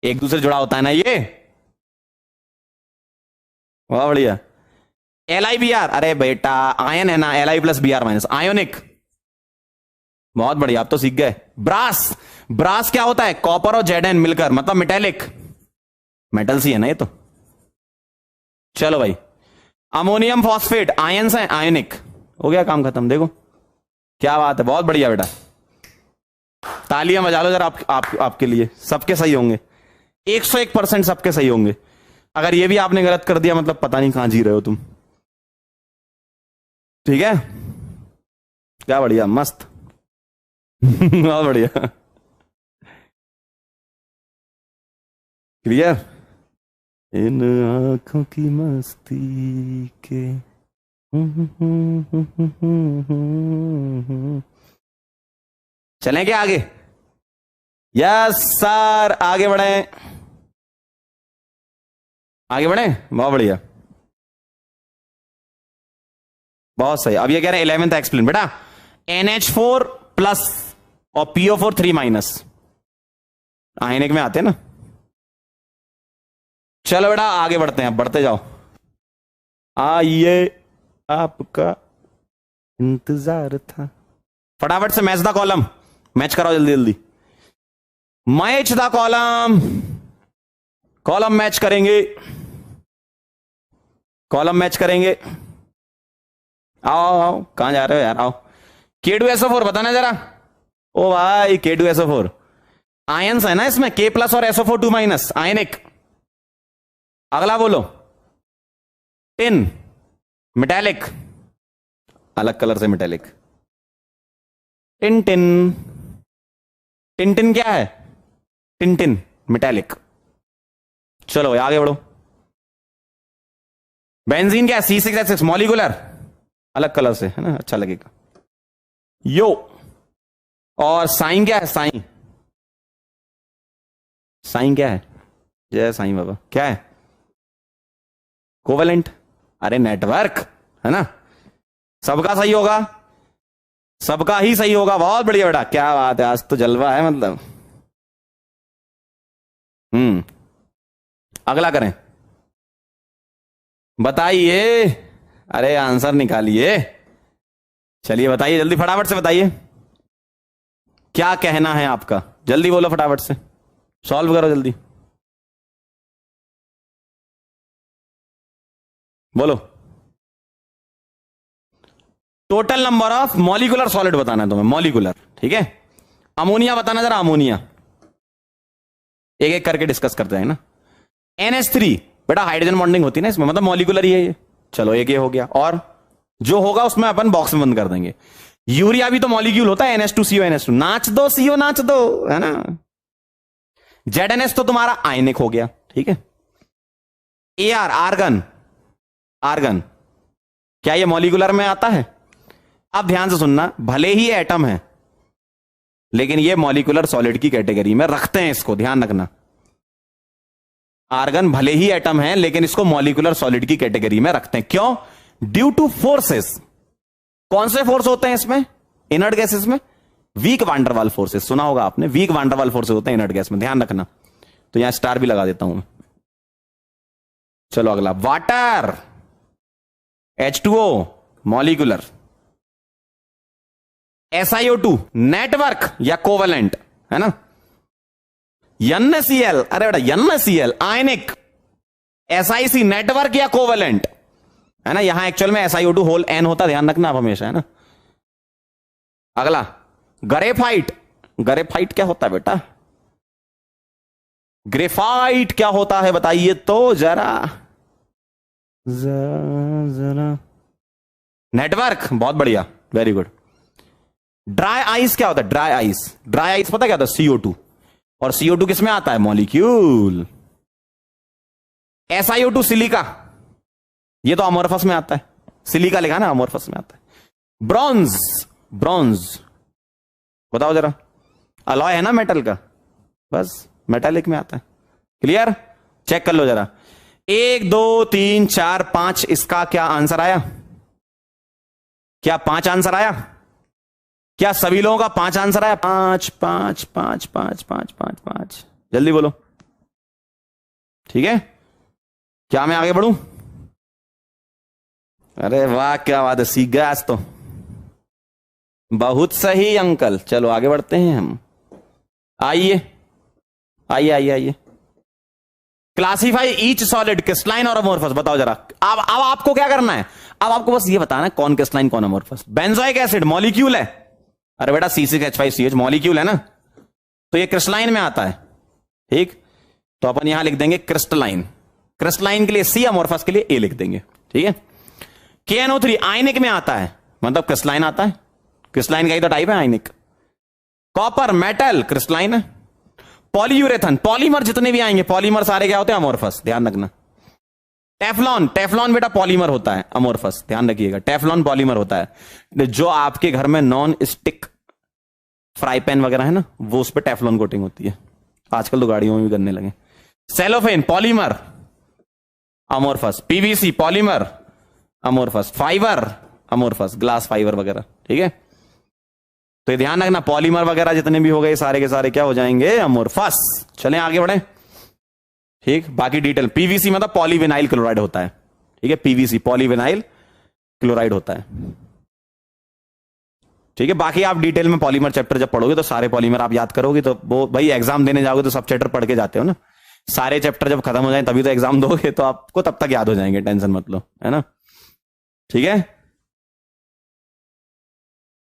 एक दूसरे से जुड़ा होता है ना ये। वाह बढ़िया। एल आई बी आर, अरे बेटा आयन है ना, L I plus B R minus, ionic. बहुत बढ़िया, आप तो सीख गए। ब्रास, ब्रास क्या होता है, कॉपर और जेडन मिलकर, मतलब मेटेलिक, मेटल्स ही है ना ये तो। चलो भाई, अमोनियम फॉस्फेट, आयंस है, आयोनिक। हो गया काम खत्म, देखो क्या बात है, बहुत बढ़िया बेटा। तालियां बजा लो जरा आपके लिए, सबके सही होंगे, 101% सबके सही होंगे। अगर ये भी आपने गलत कर दिया मतलब पता नहीं कहां जी रहे हो तुम। ठीक है, क्या बढ़िया, मस्त बहुत बढ़िया, क्लियर। इन आंखों की मस्ती के चलें क्या आगे, यस सर, आगे बढ़े, आगे बढ़े, बहुत बढ़िया, बहुत सही। अब ये कह रहे हैं 11th एक्सप्लेन बेटा, NH4 प्लस और PO4 3 माइनस, आयनिक में आते हैं ना। चलो बेटा आगे बढ़ते हैं, अब बढ़ते जाओ। आइए आपका इंतजार था, फटाफट से मैच द कॉलम, मैच कराओ जल्दी जल्दी, match the column, column match करेंगे, कॉलम मैच करेंगे। आओ आओ, कहां जा रहे हो यार, आओ। K2SO4 बताना जरा। ओ भाई K2SO4 आयंस है ना इसमें, K प्लस और SO4 2 माइनस, आयनिक। अगला बोलो, टिन, मेटेलिक, अलग कलर से मेटेलिक, टिन, टिन क्या है, टिन मेटेलिक। चलो भाई आगे बढ़ो। बेंजीन क्या है, C6H6 मॉलिकुलर, अलग कलर से है ना, अच्छा लगेगा। यो, और साइन क्या है, साइन, साइन क्या है, जय साईं बाबा, क्या है, कोवेलेंट, अरे नेटवर्क है ना, सबका सही होगा, सबका ही सही होगा, बहुत बढ़िया बेटा, क्या बात है, आज तो जलवा है मतलब। अगला करें, बताइए, अरे आंसर निकालिए, चलिए बताइए जल्दी, फटाफट से बताइए, क्या कहना है आपका, जल्दी बोलो फटाफट से, सॉल्व करो जल्दी, बोलो। Total number of molecular solid बताना है तुम्हें, मॉलिकुलर, ठीक है। अमोनिया बताना जरा, अमोनिया, एक एक करके डिस्कस करते हैं ना। NH3 बेटा हाइड्रोजन बॉन्डिंग होती है ना इसमें, मतलब मॉलिकुलर ही है ये। चलो एक ये हो गया, और जो होगा उसमें अपन बॉक्स में बंद कर देंगे। यूरिया भी तो मॉलिक्यूल होता है, NH2CO NH2, नाच दो CO नाच दो, है ना। ZNS तो तुम्हारा आयनिक हो गया, ठीक है। AR आर्गन, आर्गन क्या ये मॉलिकुलर में आता है। अब ध्यान से सुनना, भले ही एटम है लेकिन ये मॉलिकुलर सॉलिड की कैटेगरी में रखते हैं, इसको ध्यान रखना। आर्गन भले ही एटम है लेकिन इसको मॉलिकुलर सॉलिड की कैटेगरी में रखते हैं, क्यों, ड्यू टू फोर्सेस। कौन से फोर्स होते हैं इसमें, इनर्ट गैसेस में, वीक वांडरवाल फोर्सेस, सुना होगा आपने, वीक वांडरवाल फोर्सेस होते हैं इनर्ट गैस में, ध्यान रखना। तो यहां स्टार भी लगा देता हूं मैं। चलो अगला, water, H2O molecular, SiO2 network या कोवेलेंट, है ना। NaCl, अरे बेटा NaCl आयनिक, SiC नेटवर्क या कोवेलेंट, है ना। यहां एक्चुअल में SiO2 होल N होता, ध्यान रखना आप हमेशा, है ना। अगला ग्रेफाइट, ग्रेफाइट क्या होता है बेटा, ग्रेफाइट क्या होता है बताइए तो जरा, जरा नेटवर्क, बहुत बढ़िया, वेरी गुड। ड्राई आइस क्या होता है? ड्राई आइस, ड्राई आइस पता क्या होता है? CO2। और CO2 किस में आता है? मॉलिक्यूल। SiO2 सिलिका, ये तो अमोर्फस में आता है, सिलिका लिखा ना, अमोर्फस में आता है। ब्रॉन्ज, ब्रॉन्ज बताओ जरा, अलॉय है ना मेटल का, बस मेटालिक में आता है। क्लियर? चेक कर लो जरा, 1 2 3 4 5, इसका क्या आंसर आया? क्या 5 आंसर आया? क्या सभी लोगों का 5 आंसर आया? 5 5 5 5 5 5 5, जल्दी बोलो। ठीक है, क्या मैं आगे बढ़ूं? अरे वाह, क्या बात है, सीख गए आज तो, बहुत सही अंकल। चलो आगे बढ़ते हैं हम। आइए आइए आइए आइए। क्लासीफाई ईच सॉलिड, क्रिस्टलाइन और अमोर्फस। बताओ जरा, अब आपको क्या करना है? अब आपको बस ये बताना है कौन क्रिस्टलाइन कौन अमोर्फस। बेंजोइक एसिड मॉलिक्यूल है, अरे बेटा C6H5CH मॉलिक्यूल है ना, तो ये क्रिस्टलाइन में आता है। ठीक, तो अपन यहां लिख देंगे क्रिस्टलाइन, क्रिस्टलाइन के लिए C, अमोर्फस के लिए A लिख देंगे। ठीक है। KNO3 आयनिक में आता है, मतलब क्रिस्टलाइन आता है, क्रिस्टलाइन का ही तो टाइप है आयनिक। कॉपर मेटल क्रिस्टलाइन है। पॉलीयूरेथन, पॉलीमर जितने भी आएंगे पॉलीमर सारे क्या होते हैं? अमोर्फस, ध्यान रखना। टेफ्लॉन, टेफ्लॉन बेटा पॉलीमर होता है, अमोर्फस, ध्यान रखिएगा, टेफ्लॉन पॉलीमर होता है। जो आपके घर में नॉन स्टिक फ्राई पैन वगैरह है ना, वो उस पर टेफ्लॉन कोटिंग होती है, आजकल तो गाड़ियों में भी करने लगे। Cellophane polymer, amorphous. PVC polymer, amorphous. Fibre, amorphous, glass fibre वगैरह। ठीक है, तो ये ध्यान रखना, पॉलीमर वगैरह जितने भी हो गए सारे के सारे क्या हो जाएंगे? अमोर्फस। चलें आगे बढ़े। ठीक, बाकी डिटेल। PVC मतलब पॉलीविनाइल क्लोराइड होता है। ठीक है, PVC पॉलीविनाइल क्लोराइड होता है। ठीक है, बाकी आप डिटेल में पॉलीमर चैप्टर जब पढ़ोगे तो सारे पॉलीमर आप याद करोगे, तो वो भाई एग्जाम देने जाओगे तो सब चैप्टर पढ़ के जाते हो ना, सारे चैप्टर जब खत्म हो जाए तभी तो एग्जाम दोगे, तो आपको तब तक याद हो जाएंगे, टेंशन मत लो, है ना। ठीक है,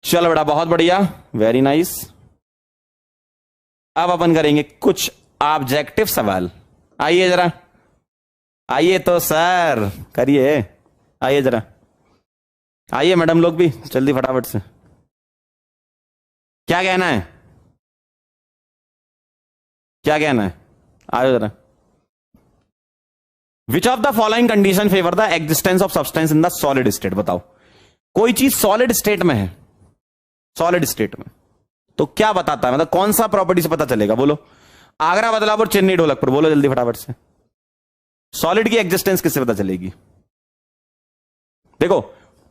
चलो बेटा, बहुत बढ़िया, वेरी नाइस। अब अपन करेंगे कुछ ऑब्जेक्टिव सवाल। आइए जरा, आइए तो सर, करिए, आइए जरा, आइए मैडम लोग भी जल्दी फटाफट से। क्या कहना है, क्या कहना है? आइए जरा। Which of the following condition favour the existence of substance in the solid state. बताओ, कोई चीज सॉलिड स्टेट में है, सॉलिड स्टेट में, तो क्या बताता है, मतलब कौन सा प्रॉपर्टी से पता चलेगा? बोलो। आगरा, बदलापुर, चेन्नई, ढोलकपुर, बोलो जल्दी फटाफट से। सॉलिड की एग्जिस्टेंस किससे पता चलेगी? देखो,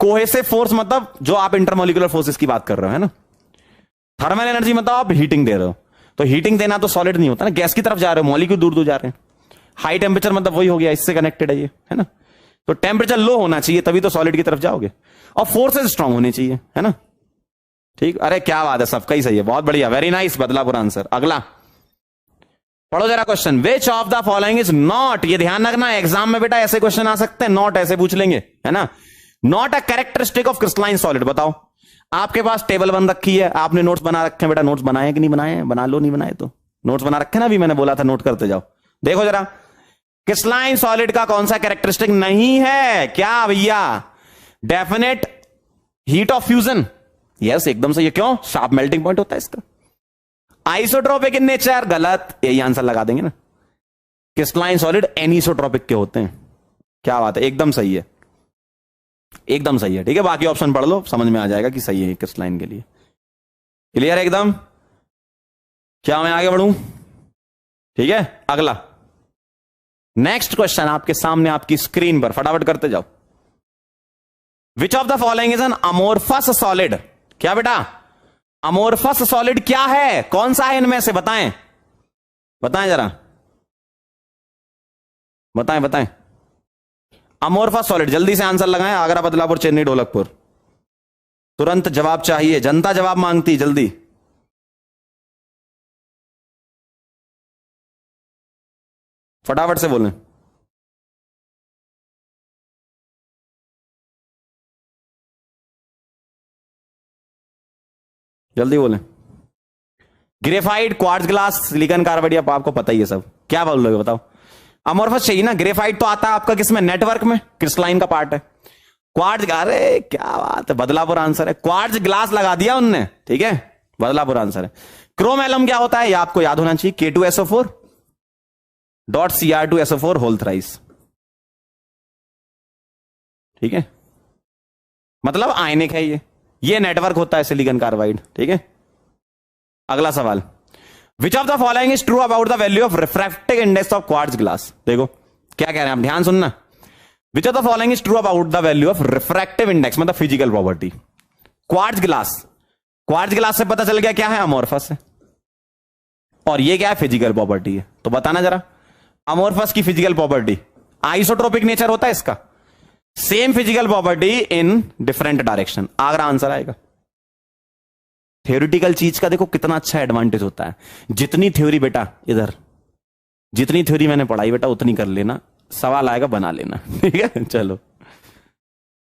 कोहेसिव फोर्स मतलब जो आप इंटरमोलिकुलर फोर्सेस की बात कर रहे हो, है ना। थर्मल एनर्जी मतलब आप हीटिंग दे रहे हो, तो हीटिंग देना तो सॉलिड नहीं होता ना, गैस की तरफ जा रहे हो, मॉलिक्यूल दूर दूर जा रहे हैं। हाई टेम्परेचर मतलब वही हो गया, इससे कनेक्टेड है ये, है ना। तो टेम्परेचर लो होना चाहिए तभी तो सॉलिड की तरफ जाओगे, और फोर्सेस स्ट्रांग होनी चाहिए, है ना। ठीक, अरे क्या बात है, सबका ही सही है, बहुत बढ़िया, वेरी नाइस, बदलापुर आंसर। अगला पढ़ो जरा question. Which of the following is not, ये ध्यान रखना एग्जाम में बेटा ऐसे क्वेश्चन आ सकते हैं, नॉट ऐसे पूछ लेंगे, है ना। Not a characteristic of crystalline solid. बताओ, आपके पास टेबल बन रखी है, आपने नोट्स बना रखे हैं, बेटा नोट्स बनाए कि नहीं बनाए? बना लो, नहीं बनाए तो नोट्स बना रखे ना, अभी मैंने बोला था नोट करते जाओ। देखो जरा, क्रिस्टलाइन सॉलिड का कौन सा कैरेक्टरिस्टिक नहीं है? क्या भैया? Definite heat of fusion, yes एकदम सही है। क्यों? शार्प मेल्टिंग पॉइंट होता है इसका। आइसोट्रोपिक इन नेचर, गलत, यही आंसर लगा देंगे ना। क्रिस्टलाइन सॉलिड एनिसोट्रोपिक के होते हैं। क्या बात है, एकदम सही है, एकदम सही है। ठीक है, बाकी ऑप्शन पढ़ लो, समझ में आ जाएगा कि सही है क्रिस्टलाइन के लिए। क्लियर है एकदम? क्या मैं आगे बढ़ूं? ठीक है, अगला नेक्स्ट क्वेश्चन आपके सामने आपकी स्क्रीन पर, फटाफट करते जाओ। Which of the following is an amorphous solid. क्या बेटा? अमोर्फस सॉलिड क्या है, कौन सा है इनमें से? बताएं, बताएं जरा, बताएं बताएं। अमोर्फस सॉलिड, जल्दी से आंसर लगाएं। आगरा, बदलापुर, चेन्नई, ढोलकपुर। तुरंत जवाब चाहिए, जनता जवाब मांगती, जल्दी। फटाफट से बोलें। जल्दी बोलें। Graphite, quartz glass, silicon carbide, आपको पता ही है सब। क्या बोल रहे हो बताओ? अमोर्फस चाहिए ना। ग्रेफाइट तो आता है आपका किसमें? नेटवर्क में, क्रिस्टलाइन का पार्ट है। क्वार्ट्ज, अरे क्या बात है, बदलापुर आंसर है, क्वार्ट्ज ग्लास लगा दिया उनने, ठीक है, बदलापुर आंसर है। क्रोम एलम क्या होता है ये आपको याद होना चाहिए, K2SO4 dot Cr2SO4 whole thrice, ठीक है, मतलब आयनिक है ये नेटवर्क होता है सिलिकॉन कार्बाइड, ठीक है। अगला सवाल, which of the following is true about the value of refractive index of quartz glass. देखो क्या कह रहे हैं आप, ध्यान सुनना। Which of the following is true about the value of refractive index, मतलब फिजिकल प्रॉपर्टी। क्वार्ट्ज ग्लास से पता चल गया क्या है, अमोर्फस है, और ये क्या है, फिजिकल प्रॉपर्टी है। तो बताना जरा, अमोर्फस की फिजिकल प्रॉपर्टी, आइसोट्रोपिक नेचर होता है इसका, same physical property in different direction. Agra answer आएगा। थ्योरिटिकल चीज का देखो कितना अच्छा एडवांटेज होता है, जितनी थ्योरी बेटा इधर, जितनी थ्योरी मैंने पढ़ाई बेटा उतनी कर लेना, सवाल आएगा बना लेना, ठीक है। चलो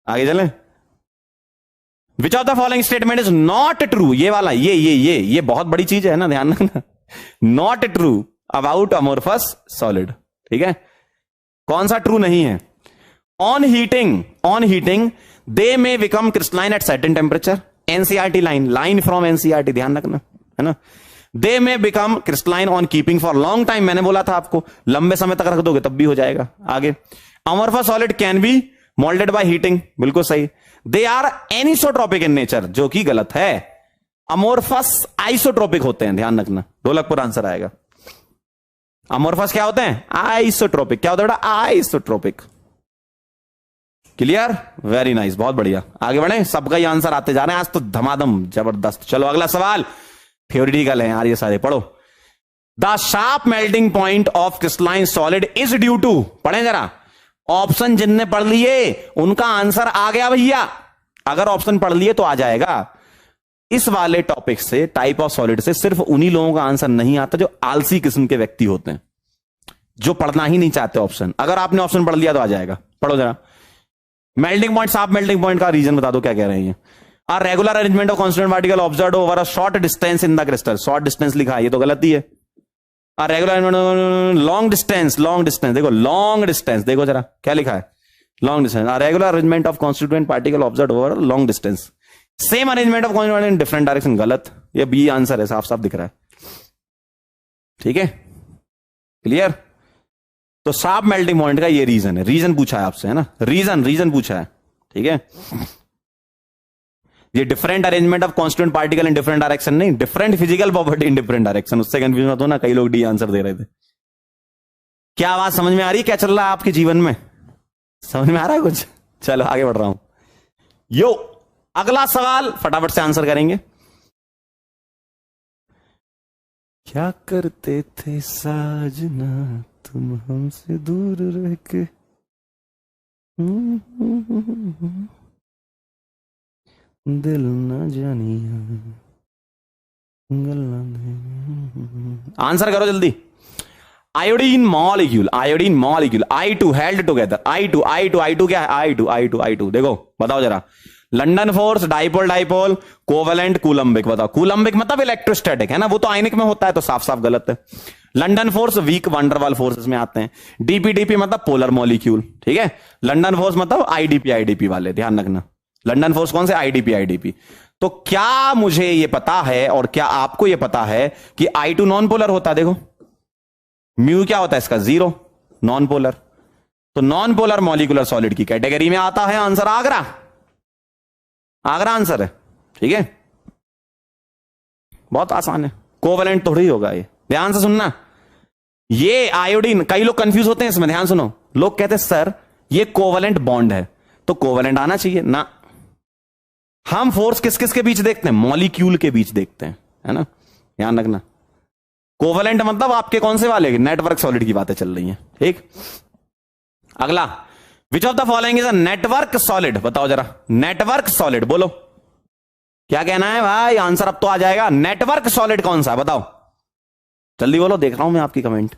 आगे चलें। Which of the following statement is not true, ये वाला ये बहुत बड़ी चीज है ना, ध्यान रखना। Not true about amorphous solid, ठीक है, कौन सा ट्रू नहीं है। On heating they may become crystalline at certain temperature, NCERT line from NCERT, ध्यान रखना है ना। They may become crystalline on keeping for long time, मैंने बोला था आपको, लंबे समय तक रख दोगे तब भी हो जाएगा। आगे, amorphous solid can be moulded by heating, बिल्कुल सही। They are anisotropic in nature, जो कि गलत है, अमोर्फस आइसोट्रोपिक होते हैं, ध्यान रखना, ढोलकपुर आंसर आएगा। अमोर्फस क्या होते हैं, आइसोट्रोपिक, क्या होता है बेटा, आइसोट्रोपिक। क्लियर, वेरी नाइस, बहुत बढ़िया। आगे बढ़े, सबका ही आंसर आते जा रहे हैं आज तो धमाधम, जबरदस्त। चलो अगला सवाल, थ्योरिटिकल है यार ये सारे, पढ़ो। The sharp melting point of crystalline solid is due to, पढ़े जरा, ऑप्शन जिनने पढ़ लिए उनका आंसर आ गया भैया, अगर ऑप्शन पढ़ लिए तो आ जाएगा। इस वाले टॉपिक से, टाइप ऑफ सॉलिड से, सिर्फ उन्हीं लोगों का आंसर नहीं आता जो आलसी किस्म के व्यक्ति होते हैं, जो पढ़ना ही नहीं चाहते ऑप्शन। अगर आपने ऑप्शन पढ़ लिया तो आ जाएगा, पढ़ो जरा। Melting point, sharp melting point का रीजन बता दो, क्या कह रहे हैं। A regular arrangement of constant particle observed over a short distance in the crystal, short distance लिखा है, ये तो गलत ही है। आ रेगुलर लॉन्ग डिस्टेंस, देखो लॉन्ग डिस्टेंस, देखो जरा क्या लिखा है, long distance. A regular arrangement of constituent particle observed over long distance, same arrangement of constituent in different direction, गलत, ये बी आंसर है, साफ साफ दिख रहा है, ठीक है, क्लियर। तो शार्प मेल्टिंग पॉइंट का ये रीजन है, रीजन पूछा है आपसे, है ना, रीजन पूछा है, ठीक है। ये different arrangement of constituent particle in different direction नहीं, different physical property in different direction, उससे कंफ्यूज मत हो ना, कई लोग डी आंसर दे रहे थे। क्या बात समझ में आ रही, क्या चल रहा है आपके जीवन में, समझ में आ रहा है कुछ। चलो आगे बढ़ रहा हूं, यो अगला सवाल फटाफट से आंसर करेंगे। क्या करते थे साजना तुम हमसे दूर रह के, दिल न जानिया, आंसर करो जल्दी। Iodine molecule, I2 held together, I2 क्या है, I2 देखो बताओ जरा। London force, dipole, covalent, Coulombic, बताओ। कूलम्बिक मतलब इलेक्ट्रोस्टैटिक है ना, वो तो आयनिक में होता है, तो साफ साफ गलत है। London force week van der Waals forces में आते हैं। डीपी मतलब पोलर मॉलिक्यूल, ठीक है। लंडन फोर्स मतलब आईडीपी वाले, ध्यान रखना। लंडन फोर्स कौन से, आईडीपी। तो क्या मुझे ये पता है और क्या आपको ये पता है कि I2 नॉन पोलर होता है, देखो म्यू क्या होता है इसका, 0, नॉन पोलर। तो नॉन पोलर मॉलिकुलर सॉलिड की कैटेगरी में आता है आंसर आगरा आंसर है, ठीक है, बहुत आसान है। कोवेलेंट थोड़ी होगा ये, ध्यान से सुनना। ये आयोडीन, कई लोग कंफ्यूज होते हैं इसमें, ध्यान सुनो। लोग कहते हैं सर ये कोवेलेंट बॉन्ड है, तो कोवेलेंट आना चाहिए ना। हम फोर्स किस किस के बीच देखते हैं, मॉलिक्यूल के बीच देखते हैं, है ना, ध्यान रखना। कोवेलेंट मतलब आपके कौन से वाले, नेटवर्क सॉलिड की बातें चल रही हैं, ठीक। अगला, which of the following is a network solid, बताओ जरा। नेटवर्क सॉलिड बोलो, क्या कहना है भाई, आंसर अब तो आ जाएगा। नेटवर्क सॉलिड कौन सा, बताओ जल्दी बोलो, देख रहा हूं मैं आपकी कमेंट।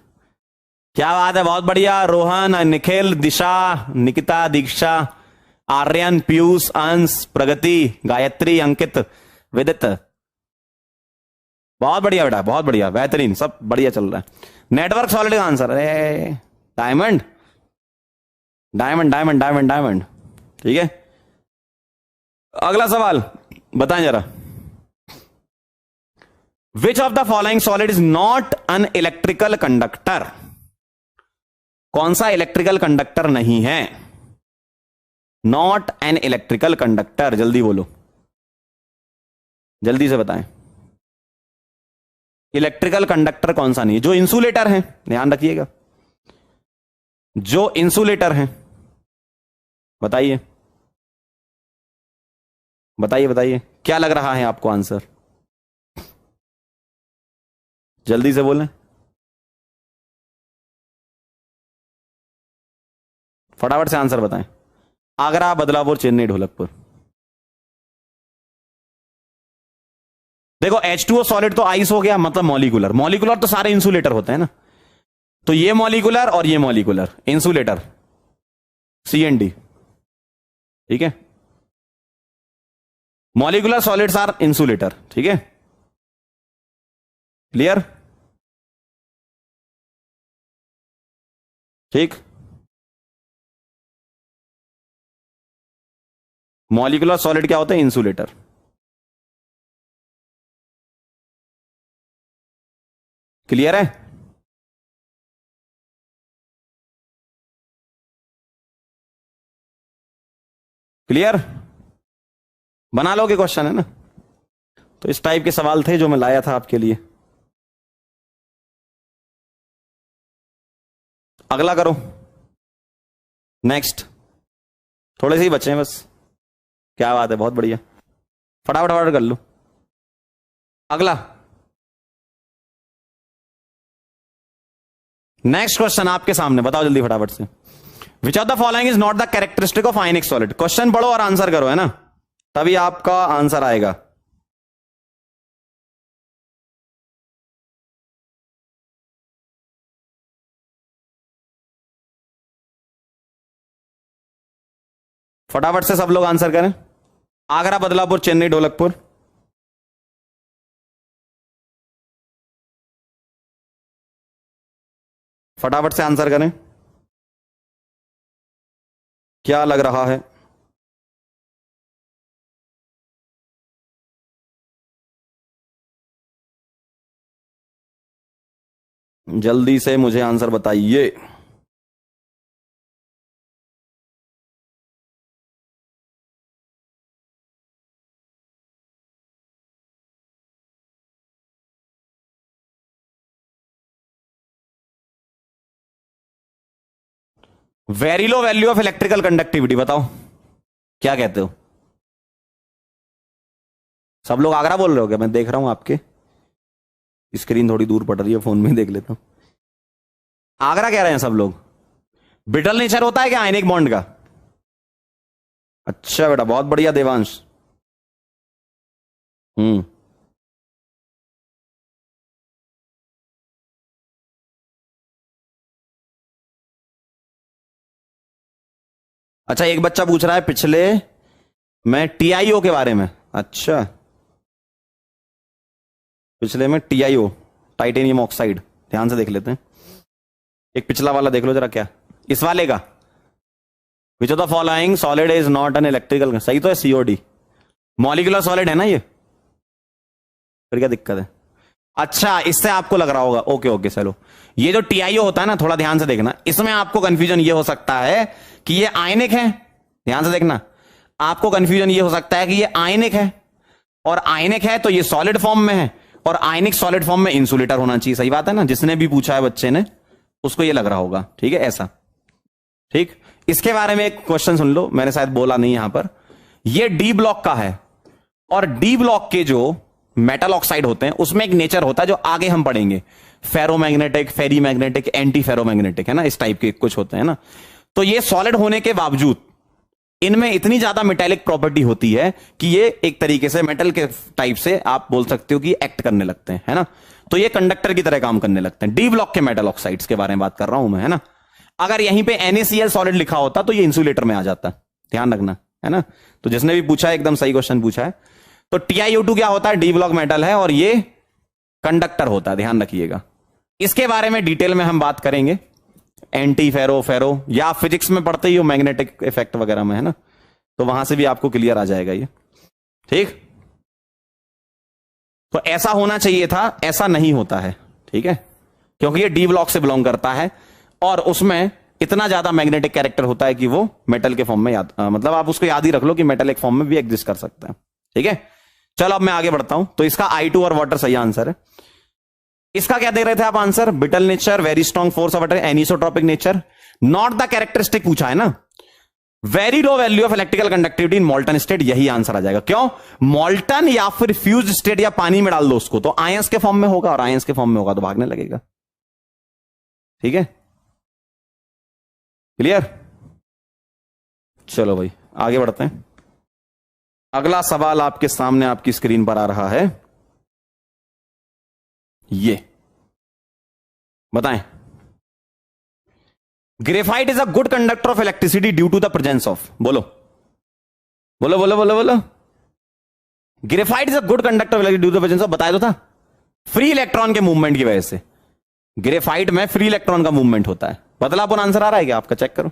क्या बात है, बहुत बढ़िया। रोहन, निखिल, दिशा, निकिता, दीक्षा, आर्यन, पीयूष, अंश, प्रगति, गायत्री, अंकित, विदित, बहुत बढ़िया बेटा, बहुत बढ़िया, बेहतरीन, सब बढ़िया चल रहा है। नेटवर्क सॉलिड का आंसर है डायमंड, ठीक है। अगला सवाल बताएं जरा, which of the following solid is not an electrical conductor? कौन सा इलेक्ट्रिकल कंडक्टर नहीं है? नॉट एन इलेक्ट्रिकल कंडक्टर, जल्दी बोलो, जल्दी से बताएं। इलेक्ट्रिकल कंडक्टर कौन सा नहीं है? जो इंसुलेटर है, ध्यान रखिएगा, जो इंसुलेटर है। बताइए बताइए बताइए, क्या लग रहा है आपको आंसर? जल्दी से बोलें, फटाफट से आंसर बताएं। आगरा, बदलापुर, चेन्नई, ढोलकपुर। देखो H2O सॉलिड तो आइस हो गया, मतलब मॉलिकुलर। मॉलिकुलर तो सारे इंसुलेटर होते हैं ना, तो ये मॉलिकुलर और ये मॉलिकुलर, इंसुलेटर, CND, ठीक है। मॉलिकुलर सॉलिड्स आर इंसुलेटर, ठीक है, क्लियर, ठीक। मॉलिकुलर सॉलिड क्या होते हैं? इंसुलेटर। क्लियर है? क्लियर, बना लोगे क्वेश्चन, है ना? तो इस टाइप के सवाल थे जो मैं लाया था आपके लिए। अगला करो, नेक्स्ट। थोड़े से ही बचे हैं बस। क्या बात है, बहुत बढ़िया, फटाफट फटाफट कर लो। अगला, नेक्स्ट क्वेश्चन आपके सामने, बताओ जल्दी फटाफट से। Which of the following is not the characteristic of ionic solid? Question पढ़ो और आंसर करो, है ना, तभी आपका आंसर आएगा। फटाफट से सब लोग आंसर करें। आगरा, बदलापुर, चेन्नई, ढोलकपुर। फटाफट से आंसर करें, क्या लग रहा है? जल्दी से मुझे आंसर बताइए। Very low value of electrical conductivity, बताओ क्या कहते हो? सब लोग आगरा बोल रहे हो क्या? मैं देख रहा हूं आपके स्क्रीन थोड़ी दूर पड़ रही है, फोन में देख लेता हूं। आगरा कह रहे हैं सब लोग। ब्रिटल नेचर होता है क्या आयनिक बॉन्ड का? अच्छा बेटा, बहुत बढ़िया देवांश। हम्म, अच्छा एक बच्चा पूछ रहा है पिछले में TiO के बारे में। अच्छा, पिछले में TiO, टाइटेनियम ऑक्साइड, ध्यान से देख लेते हैं। एक पिछला वाला देख लो जरा, क्या इस वाले का? Which of the following solid is not an electrical? सही तो है, COD, मॉलिकुलर सॉलिड है ना ये, फिर क्या दिक्कत है? अच्छा, इससे आपको लग रहा होगा, ओके ओके चलो। ये जो TiO होता है ना, थोड़ा ध्यान से देखना, इसमें आपको कंफ्यूजन ये हो सकता है कि ये आयनिक है। ध्यान से देखना, आपको कंफ्यूजन ये हो सकता है कि ये आयनिक है, और आयनिक है तो ये सॉलिड फॉर्म में है, और आयनिक सॉलिड फॉर्म में इंसुलेटर होना चाहिए। सही बात है ना? जिसने भी पूछा है बच्चे ने, उसको ये लग रहा होगा, ठीक है, ऐसा, ठीक। इसके बारे में एक क्वेश्चन सुन लो, मैंने शायद बोला नहीं यहां पर। ये D ब्लॉक का है, और D ब्लॉक के जो मेटल ऑक्साइड होते हैं उसमें एक नेचर होता है जो आगे हम पढ़ेंगे, फेरोमैग्नेटिक, फेरी मैग्नेटिक, एंटी फेरोमैग्नेटिक, है ना, इस टाइप के कुछ होते हैं ना। तो ये सॉलिड होने के बावजूद इनमें इतनी ज्यादा मेटेलिक प्रॉपर्टी होती है कि ये एक तरीके से मेटल के टाइप से आप बोल सकते हो कि एक्ट करने लगते हैं, है ना। तो ये कंडक्टर की तरह काम करने लगते हैं। D ब्लॉक के मेटल ऑक्साइड्स के बारे में बात कर रहा हूं मैं, है ना। अगर यहीं पे NaCl सॉलिड लिखा होता तो ये इंसुलेटर में आ जाता, ध्यान रखना, है ना। तो जिसने भी पूछा है एकदम सही क्वेश्चन पूछा है। तो TiO2 क्या होता है? D ब्लॉक मेटल है, और ये कंडक्टर होता है, ध्यान रखिएगा। इसके बारे में डिटेल में हम बात करेंगे, एंटी फेरो, या फिजिक्स में पढ़ते ही हो मैग्नेटिक इफेक्ट वगैरह में, है ना, तो वहां से भी आपको क्लियर आ जाएगा ये। ठीक, तो ऐसा होना चाहिए था, ऐसा नहीं होता है। ठीक है, क्योंकि ये डी ब्लॉक से बिलोंग करता है और उसमें इतना ज्यादा मैग्नेटिक कैरेक्टर होता है कि वो मेटल के फॉर्म में मतलब आप उसको याद ही रख लो कि मेटल एक फॉर्म में भी एग्जिस्ट कर सकता है। ठीक है, चलो अब मैं आगे बढ़ता हूं। तो इसका I2 और वाटर सही आंसर है। इसका क्या दे रहे थे आप answer? Brittle nature, very strong force of water, anisotropic nature, not the characteristic पूछा है ना। Very low value of electrical conductivity in molten state, यही आंसर आ जाएगा। क्यों? मॉल्टन या फिर फ्यूज स्टेट या पानी में डाल दो उसको तो आयंस के फॉर्म में होगा, और आयंस के फॉर्म में होगा तो भागने लगेगा। ठीक है, क्लियर? चलो भाई आगे बढ़ते हैं। अगला सवाल आपके सामने आपकी स्क्रीन पर आ रहा है, ये बताएं। Graphite is a good conductor of electricity due to the presence of, बोलो बोलो बोलो बोलो बोलो। Graphite is a good conductor of electricity due to the presence of, बताया तो था, फ्री इलेक्ट्रॉन के मूवमेंट की वजह से। ग्रेफाइट में फ्री इलेक्ट्रॉन का मूवमेंट होता है। बदलापुर आंसर आ रहा है क्या आपका? चेक करो,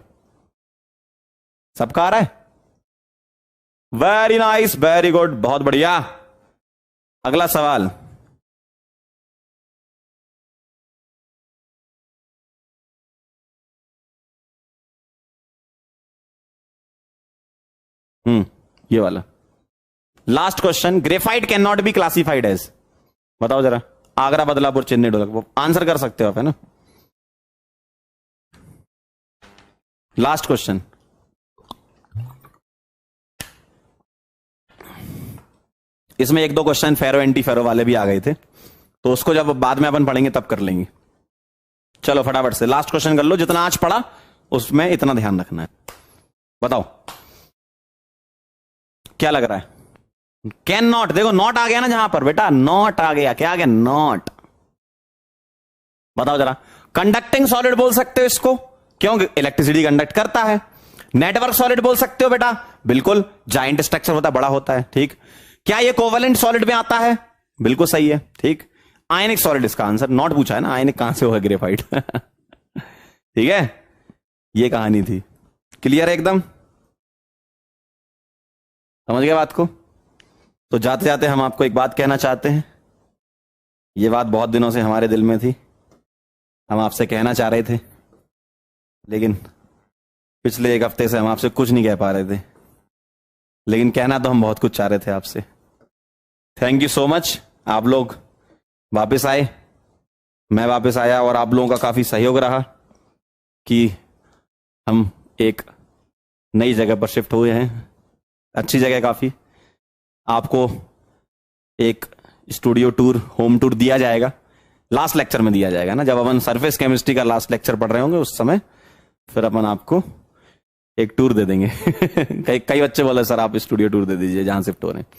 सबका आ रहा है? वेरी नाइस, वेरी गुड, बहुत बढ़िया। अगला सवाल, ये वाला last question. Graphite can not be classified as, बताओ जरा। आगरा, बदलापुर, चेन्नई, ढोलक, आंसर कर सकते हो आप, है ना। लास्ट क्वेश्चन, इसमें एक दो क्वेश्चन फेरो एंटी फेरो वाले भी आ गए थे, तो उसको जब बाद में अपन पढ़ेंगे तब कर लेंगे। चलो फटाफट से लास्ट क्वेश्चन कर लो, जितना आज पढ़ा उसमें इतना ध्यान रखना है। बताओ क्या लग रहा है? कैन नॉट, देखो नॉट आ गया ना जहां पर बेटा, नॉट आ गया। क्या आ गया? नॉट। बताओ जरा। कंडक्टिंग सॉलिड बोल सकते हो इसको, क्यों? इलेक्ट्रिसिटी कंडक्ट करता है। नेटवर्क सॉलिड बोल सकते हो बेटा, बिल्कुल, जाइंट स्ट्रक्चर होता है, बड़ा होता है। ठीक, क्या ये कोवेलेंट सॉलिड में आता है? बिल्कुल सही है। ठीक, आयनिक सॉलिड इसका आंसर, नॉट पूछा है ना, आयनिक कहां से होगा ग्रेफाइट। ठीक है, ये कहानी थी। क्लियर है एकदम? समझ गए बात को? तो जाते जाते हम आपको एक बात कहना चाहते हैं, ये बात बहुत दिनों से हमारे दिल में थी, हम आपसे कहना चाह रहे थे, लेकिन पिछले एक हफ्ते से हम आपसे कुछ नहीं कह पा रहे थे, लेकिन कहना तो हम बहुत कुछ चाह रहे थे आपसे। थैंक यू सो मच, आप लोग वापस आए, मैं वापस आया, और आप लोगों का काफी सहयोग रहा कि हम एक नई जगह पर शिफ्ट हुए हैं। अच्छी जगह काफी। आपको एक स्टूडियो टूर, होम टूर दिया जाएगा, लास्ट लेक्चर में दिया जाएगा ना, जब अपन सरफेस केमिस्ट्री का लास्ट लेक्चर पढ़ रहे होंगे उस समय फिर अपन आपको एक टूर दे देंगे। कई बच्चे बोले सर आप स्टूडियो टूर दे दीजिए जहां शिफ्ट हो रहे हैं।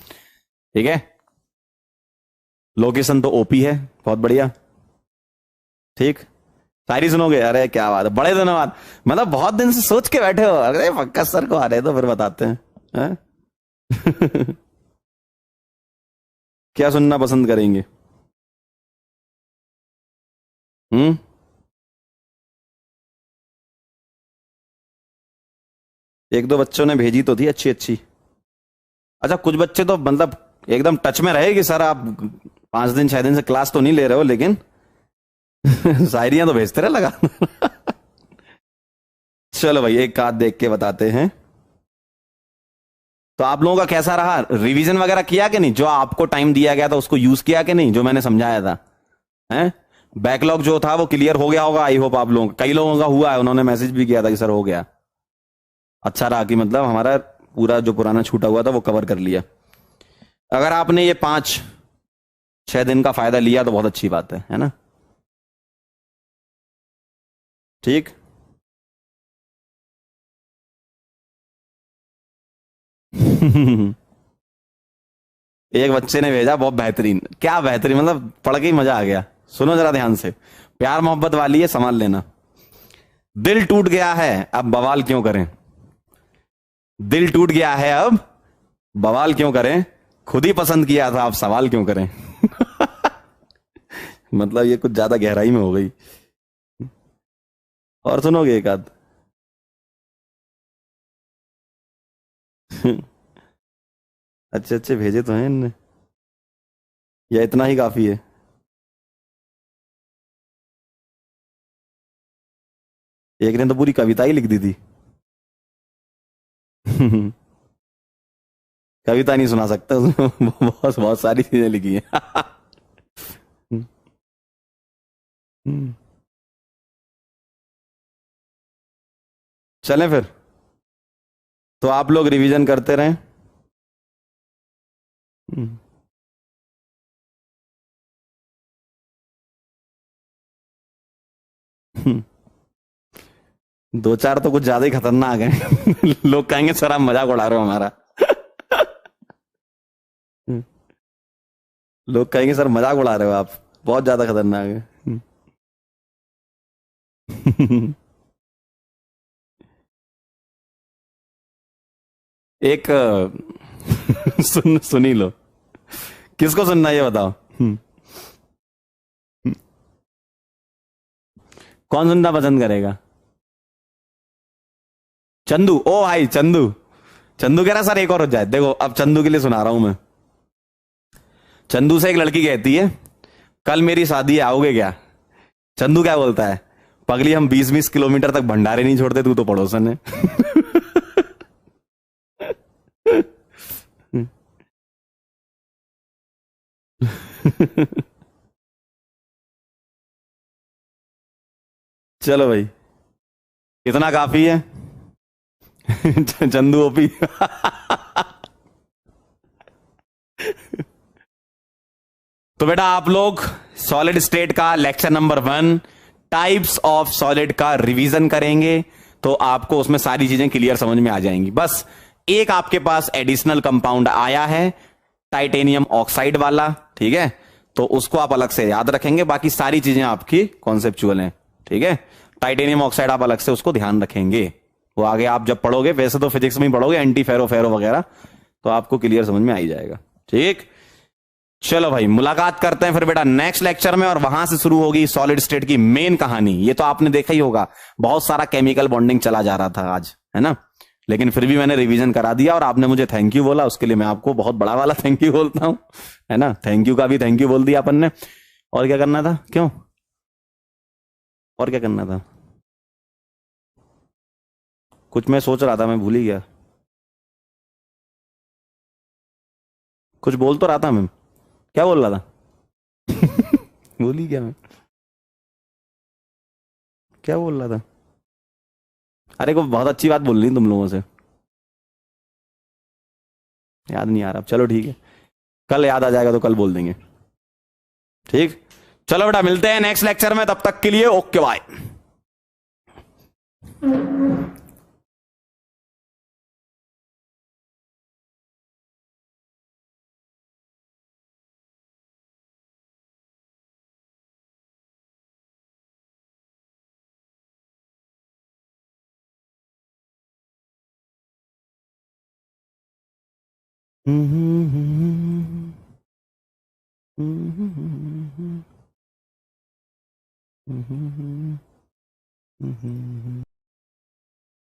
ठीक है, लोकेशन तो ओपी है, बहुत बढ़िया। ठीक, शायरी सुनोगे? अरे क्या बात है, बड़े दिनों बाद, मतलब बहुत दिन से सोच के बैठे हो, अरे पक्का सर को आ रहे तो फिर बताते हैं, क्या सुनना पसंद करेंगे? एक दो बच्चों ने भेजी तो थी अच्छी अच्छी। अच्छा, कुछ बच्चे तो मतलब एकदम टच में रहे कि सर आप 5 दिन 6 दिन से क्लास तो नहीं ले रहे हो, लेकिन शायरियां तो भेजते रहे लगा। चलो भाई एक आध देख के बताते हैं। तो आप लोगों का कैसा रहा? रिवीजन वगैरह किया कि नहीं? जो आपको टाइम दिया गया था उसको यूज किया कि नहीं, जो मैंने समझाया था? हैं, बैकलॉग जो था वो क्लियर हो गया होगा, आई होप आप लोगों का। कई लोगों का हुआ है, उन्होंने मैसेज भी किया था कि सर हो गया। अच्छा रहा कि मतलब हमारा पूरा जो पुराना छूटा हुआ था वो कवर कर लिया। अगर आपने ये 5-6 दिन का फायदा लिया तो बहुत अच्छी बात है ना। ठीक, एक बच्चे ने भेजा बहुत बेहतरीन, क्या बेहतरीन, मतलब पढ़ के ही मजा आ गया। सुनो जरा ध्यान से, प्यार मोहब्बत वाली है, संभाल लेना। दिल टूट गया है अब बवाल क्यों करें, दिल टूट गया है अब बवाल क्यों करें, खुद ही पसंद किया था आप सवाल क्यों करें। मतलब ये कुछ ज्यादा गहराई में हो गई। और सुनोगे एक आध? अच्छे अच्छे भेजे तो हैं इनने, या इतना ही काफी है? एक ने तो पूरी कविता ही लिख दी थी। कविता नहीं सुना सकता उसमें, बहुत बहुत सारी चीजें लिखी हैं। चलें फिर, तो आप लोग रिवीजन करते रहें। हम्म। दो चार तो कुछ ज्यादा ही खतरनाक है। लोग कहेंगे सर आप मजाक उड़ा रहे हो हमारा। लोग कहेंगे सर मजाक उड़ा रहे हो आप, बहुत ज्यादा खतरनाक है। एक सुनी लो। किसको सुनना है ये बताओ। कौन सुनना पसंद करेगा? चंदू, ओ भाई चंदू। चंदू कह रहा सर एक और हो जाए, देखो अब चंदू के लिए सुना रहा हूं मैं। चंदू से एक लड़की कहती है, कल मेरी शादी है, आओगे क्या? चंदू क्या बोलता है, पगली हम 20-20 किलोमीटर तक भंडारे नहीं छोड़ते, तू तो पड़ोसन है। चलो भाई, इतना काफी है। चंदू ओपी। तो बेटा आप लोग सॉलिड स्टेट का lecture number 1 types of solid का रिवीजन करेंगे, तो आपको उसमें सारी चीजें क्लियर समझ में आ जाएंगी। बस एक आपके पास एडिशनल कंपाउंड आया है, टाइटेनियम ऑक्साइड वाला, ठीक है, तो उसको आप अलग से याद रखेंगे, बाकी सारी चीजें आपकी कॉन्सेप्चुअल हैं, ठीक है। टाइटेनियम ऑक्साइड आप अलग से उसको ध्यान रखेंगे, वो आगे आप जब पढ़ोगे, वैसे तो फिजिक्स में ही पढ़ोगे, एंटी फेरो फेरो वगैरह, तो आपको क्लियर समझ में आ ही जाएगा, ठीक। चलो भाई मुलाकात करते हैं फिर बेटा नेक्स्ट लेक्चर में, और वहां से शुरू होगी सॉलिड स्टेट की मेन कहानी। ये तो आपने देखा ही होगा, बहुत सारा केमिकल बॉन्डिंग चला जा रहा था आज, है ना, लेकिन फिर भी मैंने रिवीजन करा दिया और आपने मुझे थैंक यू बोला, उसके लिए मैं आपको बहुत बड़ा वाला थैंक यू बोलता हूं, है ना। थैंक यू का भी थैंक यू बोल दिया अपन ने। और क्या करना था, क्यों, और क्या करना था? कुछ मैं सोच रहा था, मैं भूल ही गया। कुछ बोल तो रहा था मैं, क्या बोल रहा था? भूल ही गया मैं, क्या बोल रहा था? अरे को बहुत अच्छी बात बोल रही तुम लोगों से, याद नहीं आ रहा, चलो ठीक है, कल याद आ जाएगा तो कल बोल देंगे, ठीक। चलो बेटा मिलते हैं नेक्स्ट लेक्चर में, तब तक के लिए ओके बाय।